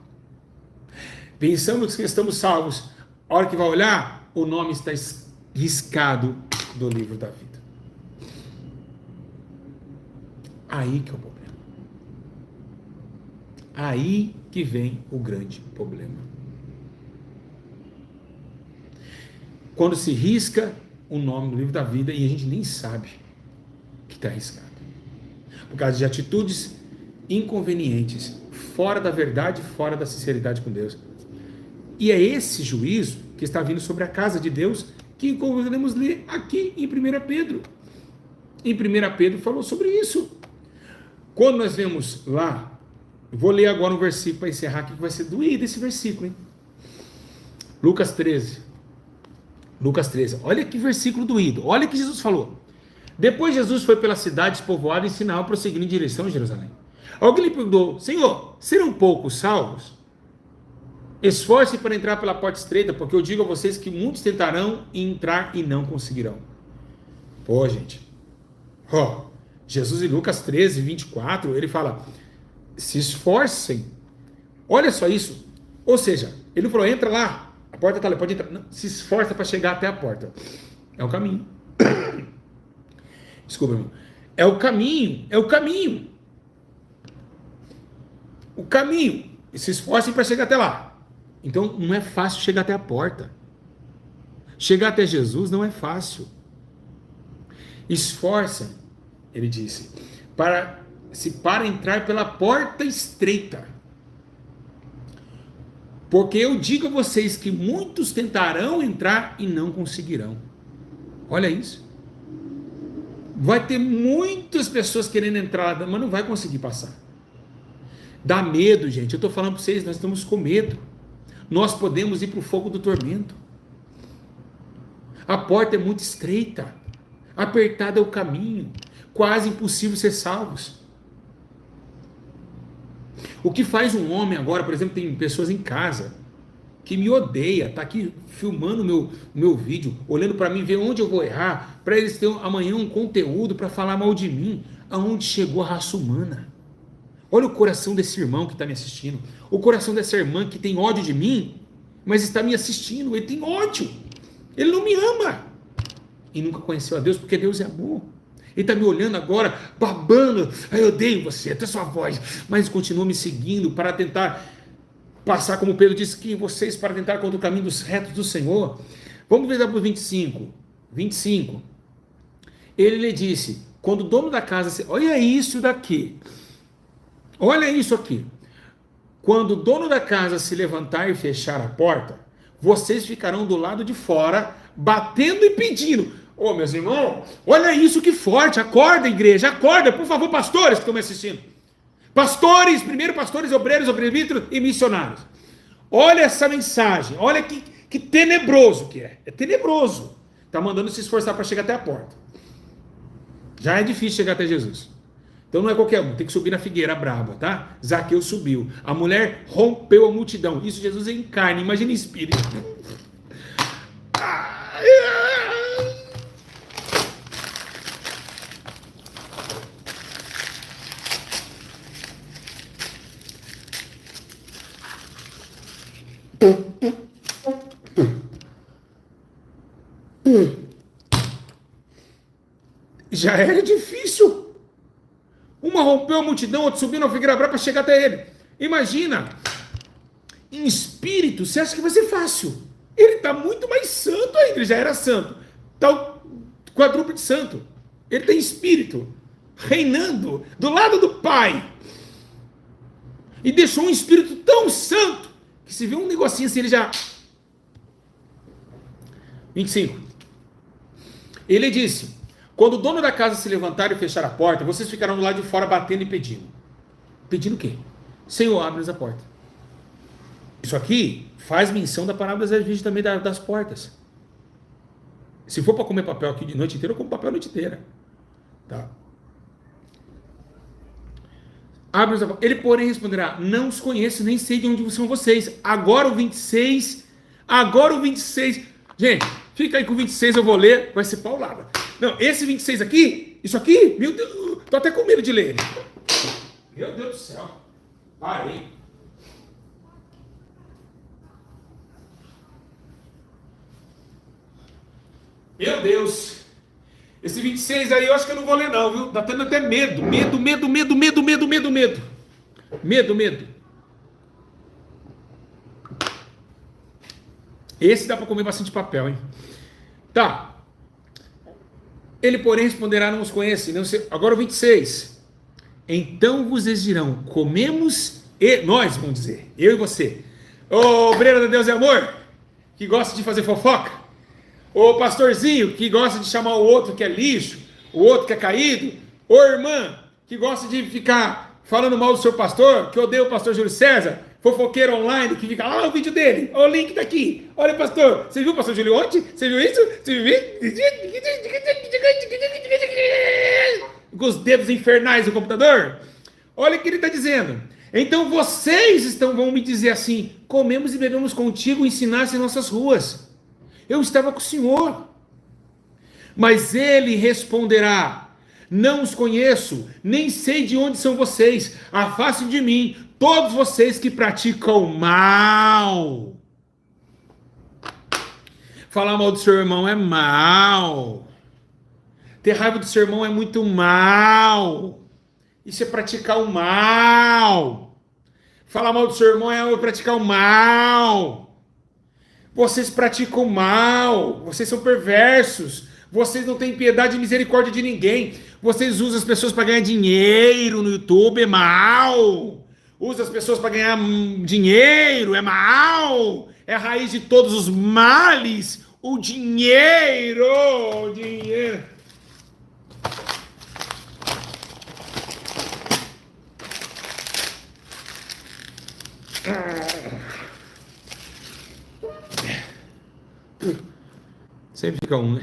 Pensamos que estamos salvos, a hora que vai olhar, o nome está riscado do livro da vida. Aí que é o problema. Aí que vem o grande problema. Quando se risca o nome do livro da vida e a gente nem sabe que está riscado. Por causa de atitudes inconvenientes, fora da verdade, fora da sinceridade com Deus. E é esse juízo que está vindo sobre a casa de Deus, que podemos ler aqui em 1 Pedro. Em 1 Pedro falou sobre isso. Quando nós vemos lá Vou ler agora um versículo para encerrar aqui, que vai ser doído esse versículo, hein? Lucas 13. Lucas 13. Olha que versículo doído. Olha o que Jesus falou. Depois Jesus foi pela cidade despovoada e ensinava, prosseguindo em direção a Jerusalém. Alguém lhe perguntou: Senhor, serão poucos salvos? Esforce para entrar pela porta estreita, porque eu digo a vocês que muitos tentarão entrar e não conseguirão. Pô, gente. Jesus em Lucas 13, 24, ele fala: se esforcem. Olha só isso. Ou seja, ele falou: entra lá, a porta está ali, pode entrar. Não, se esforça para chegar até a porta. É o caminho. Desculpa, irmão. É o caminho. O caminho. E se esforcem para chegar até lá. Então não é fácil chegar até a porta. Chegar até Jesus não é fácil. Esforça, ele disse, para entrar pela porta estreita. Porque eu digo a vocês que muitos tentarão entrar e não conseguirão. Olha isso. Vai ter muitas pessoas querendo entrar, mas não vai conseguir passar. Dá medo, gente. Eu estou falando para vocês, nós estamos com medo. Nós podemos ir para o fogo do tormento. A porta é muito estreita. Apertado é o caminho. Quase impossível ser salvos. O que faz um homem agora, por exemplo, tem pessoas em casa que me odeia, tá aqui filmando meu vídeo, olhando para mim, ver onde eu vou errar, para eles terem amanhã um conteúdo para falar mal de mim. Aonde chegou a raça humana? Olha o coração desse irmão que está me assistindo, o coração dessa irmã que tem ódio de mim, mas está me assistindo. Ele tem ódio, ele não me ama e nunca conheceu a Deus, porque Deus é amor. Ele está me olhando agora, babando: eu odeio você, até sua voz, mas continua me seguindo para tentar passar, como Pedro disse, que vocês para tentar contra o caminho dos retos do Senhor. Vamos ver para o 25. Ele lhe disse: quando o dono da casa, olha isso daqui, olha isso aqui, quando o dono da casa se levantar e fechar a porta, vocês ficarão do lado de fora, batendo e pedindo. Ô, meus irmãos, olha isso que forte. Acorda, igreja, acorda, por favor, pastores que estão me assistindo. Pastores, primeiro pastores, obreiros, presbíteros e missionários. Olha essa mensagem, olha que tenebroso que é. É tenebroso. Está mandando se esforçar para chegar até a porta. Já é difícil chegar até Jesus. Então não é qualquer um, tem que subir na figueira braba, tá? Zaqueu subiu. A mulher rompeu a multidão. Isso Jesus em carne, imagina em espírito. Já era difícil. Uma rompeu a multidão, outra subiu na figueira brava para chegar até ele. Imagina, em espírito, você acha que vai ser fácil? Ele está muito mais santo ainda, ele já era santo. Está o quadrúplo de santo. Ele tem espírito, reinando do lado do Pai. E deixou um espírito tão santo, que se vê um negocinho assim, ele já... 25. Ele disse: quando o dono da casa se levantar e fechar a porta, vocês ficarão do lado de fora batendo e pedindo. Pedindo o quê? Senhor, abre-nos a porta. Isso aqui faz menção da parábola das virgens também das portas. Se for para comer papel aqui de noite inteira, eu como papel a noite inteira. Tá? Abre-nos a porta. Ele, porém, responderá: não os conheço, nem sei de onde são vocês. Agora o 26. Gente, fica aí com o 26, eu vou ler, vai ser paulada. Não, esse 26 aqui, isso aqui, meu Deus, tô até com medo de ler ele. Meu Deus do céu, parei. Meu Deus, esse 26 aí eu acho que eu não vou ler não, viu? Tá tendo até medo. Esse dá para comer bastante papel, hein? Tá. Ele, porém, responderá: não os conhece. Não sei. Agora o 26. Então vos dirão: comemos e... Nós, vamos dizer, eu e você. Ô, obreiro de Deus e amor, que gosta de fazer fofoca. Ô, pastorzinho, que gosta de chamar o outro que é lixo, o outro que é caído. Ô, irmã, que gosta de ficar falando mal do seu pastor, que odeia o pastor Júlio César, fofoqueiro online, que fica lá, o vídeo dele, olha o link tá aqui. Olha, pastor, você viu o pastor Júlio ontem? Você viu isso? Você viu? Com os dedos infernais do computador? Olha o que ele está dizendo. Então vocês vão me dizer assim: comemos e bebemos contigo, ensinaste em nossas ruas. Eu estava com o Senhor. Mas ele responderá: não os conheço, nem sei de onde são vocês. Afastem de mim, todos vocês que praticam mal. Falar mal do seu irmão é mal. Ter raiva do seu irmão é muito mal. Isso é praticar o mal. Falar mal do seu irmão é praticar o mal. Vocês praticam o mal. Vocês são perversos. Vocês não têm piedade e misericórdia de ninguém. Vocês usam as pessoas para ganhar dinheiro no YouTube, é mal. Usa as pessoas para ganhar dinheiro, é mal. É a raiz de todos os males. O dinheiro. O dinheiro. Sempre fica um, né?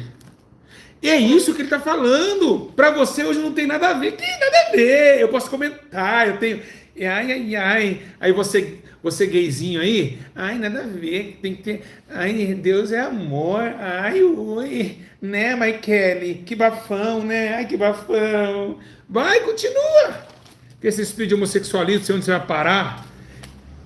E é isso que ele está falando. Para você hoje não tem nada a ver. Que nada a ver? Eu posso comentar, eu tenho. Ai, ai, ai. Aí você gayzinho aí, ai, nada a ver. Tem que ter. Ai, Deus é amor. Ai, ui. Né, Michele? Que bafão, né? Ai, que bafão. Vai, continua. Porque esse espírito de homossexualismo, sei onde você vai parar.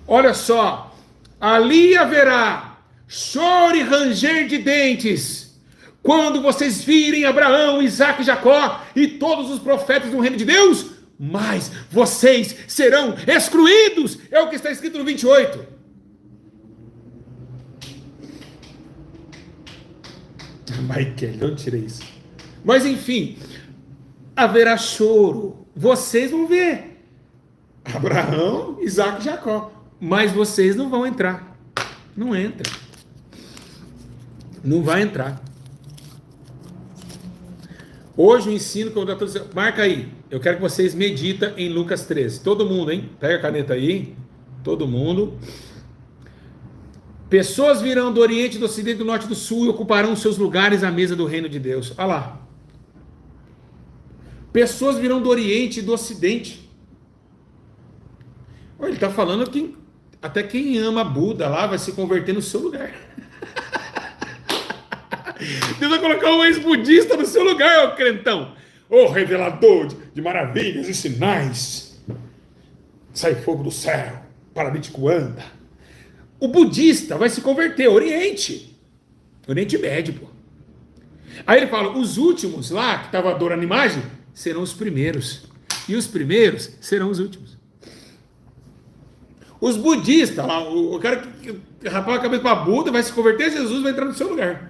Olha só. Ali haverá choro e ranger de dentes, quando vocês virem Abraão, Isaque e Jacó e todos os profetas do reino de Deus, mas vocês serão excluídos. É o que está escrito no 28. Michael, não tirei isso. Mas enfim, haverá choro. Vocês vão ver Abraão, Isaque e Jacó, mas vocês não vão entrar. Não entra. Não vai entrar. Hoje o ensino que eu estou dizendo, marca aí. Eu quero que vocês meditem em Lucas 13. Todo mundo, hein? Pega a caneta aí. Todo mundo. Pessoas virão do Oriente, do Ocidente, do Norte e do Sul e ocuparão seus lugares à mesa do reino de Deus. Olha lá. Pessoas virão do Oriente e do Ocidente. Olha, ele está falando que até quem ama Buda lá vai se converter no seu lugar. Deus vai colocar um ex-budista no seu lugar, ô crentão. Ô revelador de maravilhas e sinais. Sai fogo do céu, paralítico anda. O budista vai se converter, Oriente Médio, pô. Aí ele fala, os últimos lá, que estavam adorando a imagem, serão os primeiros. E os primeiros serão os últimos. Os budistas lá, o cara que rapava a cabeça para Buda vai se converter, Jesus vai entrar no seu lugar.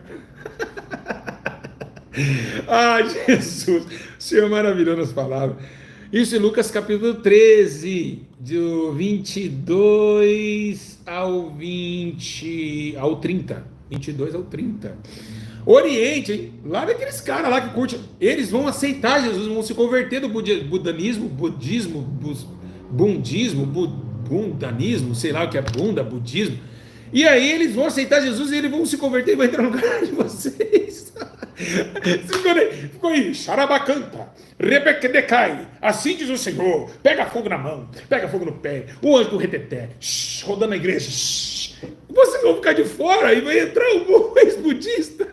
Ah, Jesus, o Senhor é maravilhoso nas palavras. Isso em Lucas capítulo 13, do 22 ao 30. 22 ao 30. Oriente, hein? Lá daqueles caras lá que curtem, eles vão aceitar Jesus, vão se converter do budanismo, bundanismo, sei lá o que é bunda, budismo. E aí eles vão aceitar Jesus e eles vão se converter e vão entrar no lugar de vocês. Ficou aí, xarabacanta, rebequedecai, assim diz o Senhor, pega fogo na mão, pega fogo no pé, o anjo do reteté, rodando a igreja, vocês vão ficar de fora e vai entrar um ex-budista.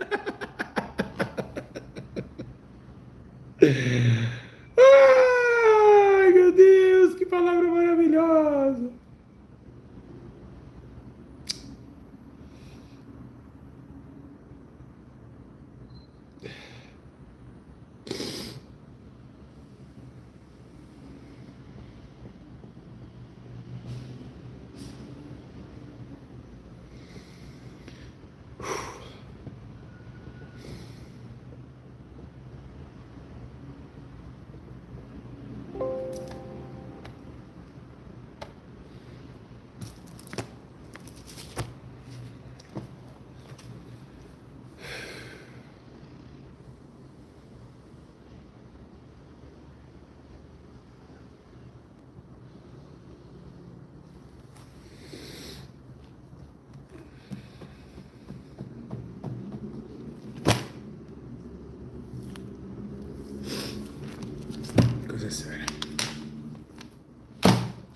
Ai, meu Deus, que palavra maravilhosa. é sério.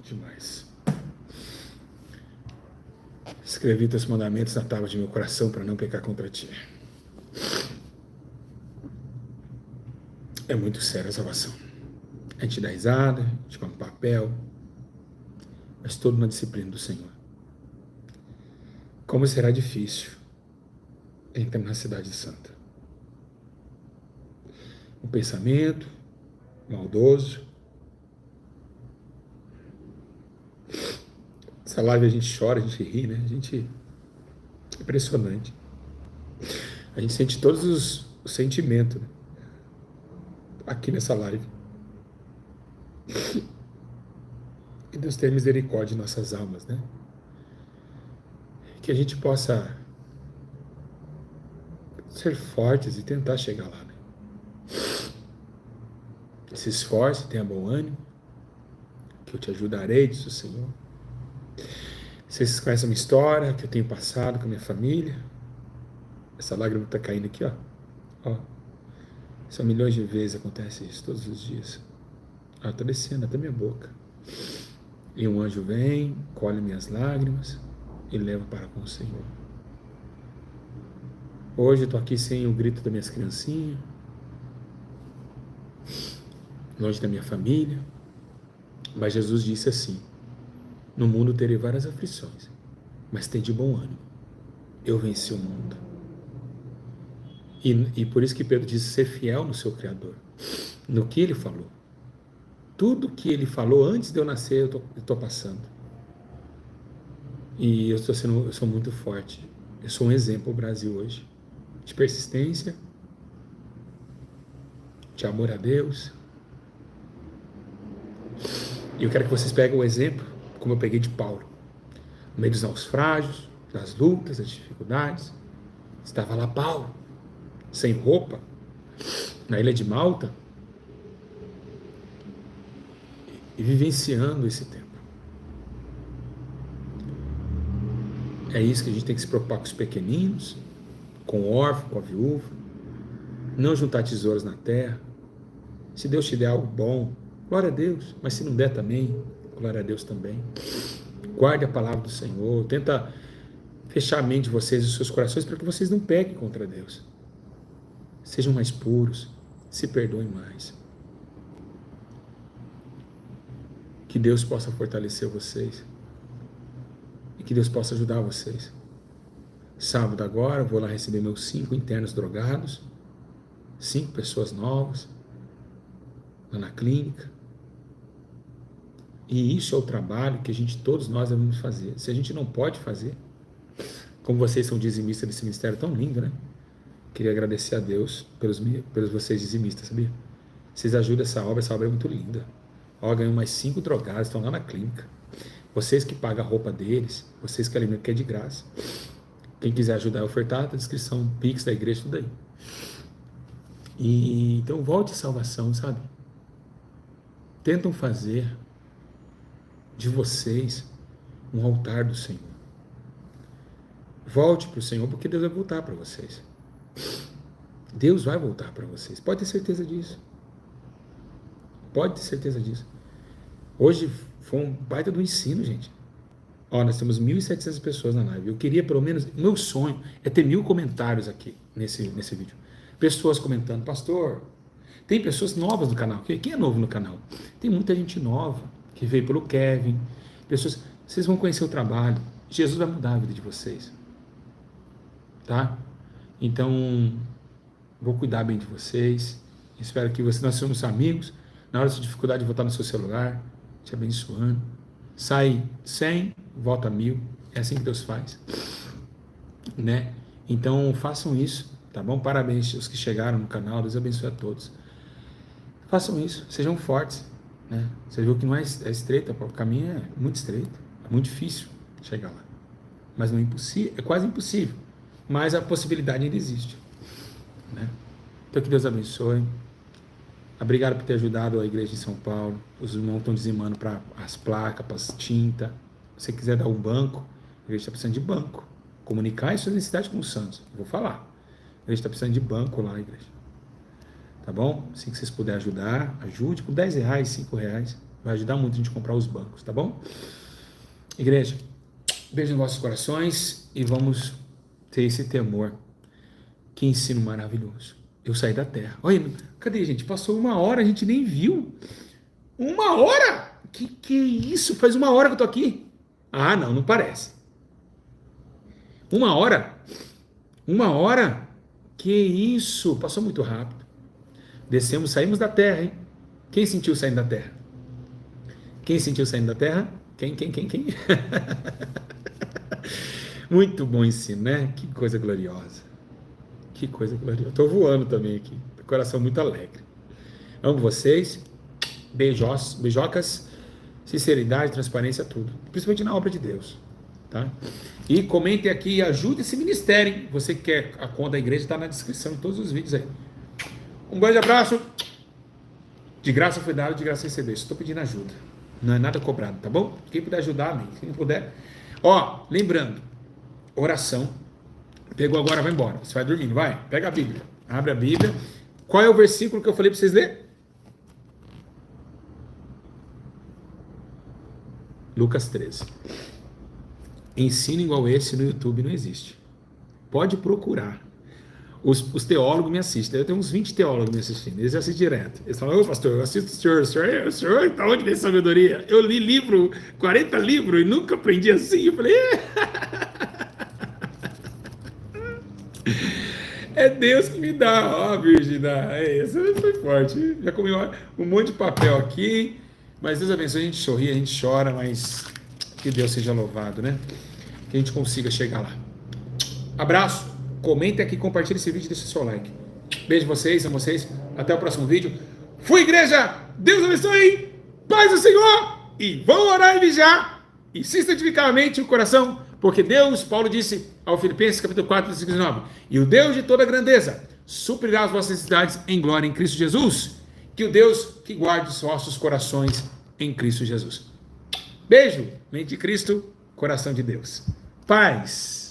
Demais. Escrevi teus mandamentos na tábua de meu coração para não pecar contra ti. É muito sério a salvação. A gente dá risada, a gente come papel, mas toda uma disciplina do Senhor. Como será difícil entrar na cidade santa. Um pensamento maldoso. Essa live a gente chora, a gente ri, né? É impressionante. A gente sente todos os sentimentos, né? Aqui nessa live. Que Deus tenha misericórdia de nossas almas, né? Que a gente possa ser fortes e tentar chegar lá, né? Se esforce, tenha bom ânimo, que eu te ajudarei, diz o Senhor. Vocês conhecem uma história que eu tenho passado com a minha família. Essa lágrima está caindo aqui, ó. Ó. São milhões de vezes acontece isso, todos os dias. Ah, está descendo até minha boca. E um anjo vem, colhe minhas lágrimas e leva para com o Senhor. Hoje eu estou aqui sem o grito das minhas criancinhas, longe da minha família, mas Jesus disse assim: no mundo terei várias aflições, mas tem de bom ânimo, eu venci o mundo. E por isso que Pedro disse ser fiel no seu Criador, no que ele falou. Tudo que ele falou antes de eu nascer, eu estou passando. E eu sou muito forte. Eu sou um exemplo ao Brasil hoje, de persistência, de amor a Deus. E eu quero que vocês peguem o exemplo, como eu peguei de Paulo, no meio dos naufrágios, das lutas, das dificuldades. Estava lá Paulo, sem roupa, na ilha de Malta, e vivenciando esse tempo. É isso que a gente tem que se preocupar com os pequeninos, com o órfão, com a viúva, não juntar tesouros na terra. Se Deus te der algo bom, glória a Deus, mas se não der também, glória a Deus também. Guarde a palavra do Senhor, tenta fechar a mente de vocês e os seus corações para que vocês não pequem contra Deus. Sejam mais puros, se perdoem mais. Que Deus possa fortalecer vocês e que Deus possa ajudar vocês. Sábado agora, vou lá receber meus 5 internos drogados, 5 pessoas novas, lá na clínica. E isso é o trabalho que todos nós devemos fazer. Se a gente não pode fazer, como vocês são dizimistas desse ministério tão lindo, né? Queria agradecer a Deus pelos vocês dizimistas, sabia? Vocês ajudam essa obra é muito linda. Ó, ganham mais 5 drogados, estão lá na clínica. Vocês que pagam a roupa deles, vocês que alimentam, que é de graça. Quem quiser ajudar a ofertar, tá na descrição, Pix da igreja, tudo aí. E então volte à salvação, sabe? Tentam fazer de vocês um altar do Senhor. Volte para o Senhor, porque Deus vai voltar para vocês. Deus vai voltar para vocês. Pode ter certeza disso. Pode ter certeza disso. Hoje foi um baita do ensino, gente. Ó, nós temos 1.700 pessoas na live. Eu queria pelo menos, meu sonho é ter 1.000 comentários aqui nesse vídeo. Pessoas comentando, pastor, tem pessoas novas no canal. Quem é novo no canal? Tem muita gente nova que veio pelo Kevin. Vocês vão conhecer o trabalho. Jesus vai mudar a vida de vocês. Tá? Então, vou cuidar bem de vocês. Espero que nós somos amigos. Na hora da sua dificuldade de voltar no seu celular, te abençoando. Sai 100, volta 1.000. É assim que Deus faz. Né? Então, façam isso, tá bom? Parabéns aos que chegaram no canal. Deus abençoe a todos. Façam isso, sejam fortes. Né? Você viu que não é estreito, o caminho é muito estreito. É muito difícil chegar lá. Mas não é impossível, é quase impossível. Mas a possibilidade ainda existe. Né? Então, que Deus abençoe. Obrigado por ter ajudado a igreja de São Paulo. Os irmãos estão dizimando para as placas, para as tintas. Se você quiser dar um banco, a igreja está precisando de banco. Comunicar as suas necessidades com os santos. Eu vou falar. A igreja está precisando de banco lá, a igreja. tá bom? Assim que vocês puderem ajudar, ajude com R$10, R$5, vai ajudar muito a gente a comprar os bancos, tá bom? Igreja, beijo nos vossos corações e vamos ter esse temor. Que ensino maravilhoso. Eu saí da terra. Olha, cadê, gente? Passou 1 hora, a gente nem viu. 1 hora? Que é isso? Faz 1 hora que eu tô aqui. Ah, não, não parece. 1 hora? 1 hora? Que isso? Passou muito rápido. Descemos, saímos da terra, hein? Quem sentiu saindo da terra? Quem sentiu saindo da terra? Quem? Muito bom ensino, né? Que coisa gloriosa. Que coisa gloriosa. Estou voando também aqui. Coração muito alegre. Amo vocês. Beijos, beijocas. Sinceridade, transparência, tudo. Principalmente na obra de Deus. Tá? E comentem aqui e ajude esse ministério, hein? Você que quer a conta da igreja, está na descrição de todos os vídeos aí. Um grande abraço. De graça foi dado, de graça recebeu. Estou pedindo ajuda. Não é nada cobrado, tá bom? Quem puder ajudar, amém. Quem puder. Ó, lembrando, oração. Pegou agora, vai embora. Você vai dormindo, vai. Pega a Bíblia. Abre a Bíblia. Qual é o versículo que eu falei para vocês lerem? Lucas 13. Ensino igual esse no YouTube não existe. Pode procurar. Os teólogos me assistem. Eu tenho uns 20 teólogos me assistindo. Eles assistem direto. Eles falam, ô pastor, eu assisto o senhor tá onde vem sabedoria? Eu li livro, 40 livros e nunca aprendi assim. Eu falei, é Deus que me dá, ó, Virgem dá. Essa foi forte. Já comi um monte de papel aqui, mas Deus abençoe, a gente sorri, a gente chora, mas que Deus seja louvado, né? Que a gente consiga chegar lá. Abraço, comenta aqui, compartilha esse vídeo e deixa o seu like. Beijo vocês, amo vocês, até o próximo vídeo. Fui, igreja! Deus abençoe! Paz do Senhor! E vão orar e vigiar, e se santificar a mente e o coração, porque Deus, Paulo disse ao Filipenses, capítulo 4, versículo 19, e o Deus de toda grandeza suprirá as vossas necessidades em glória em Cristo Jesus. Que o Deus que guarde os vossos corações em Cristo Jesus. Beijo, mente de Cristo, coração de Deus. Paz.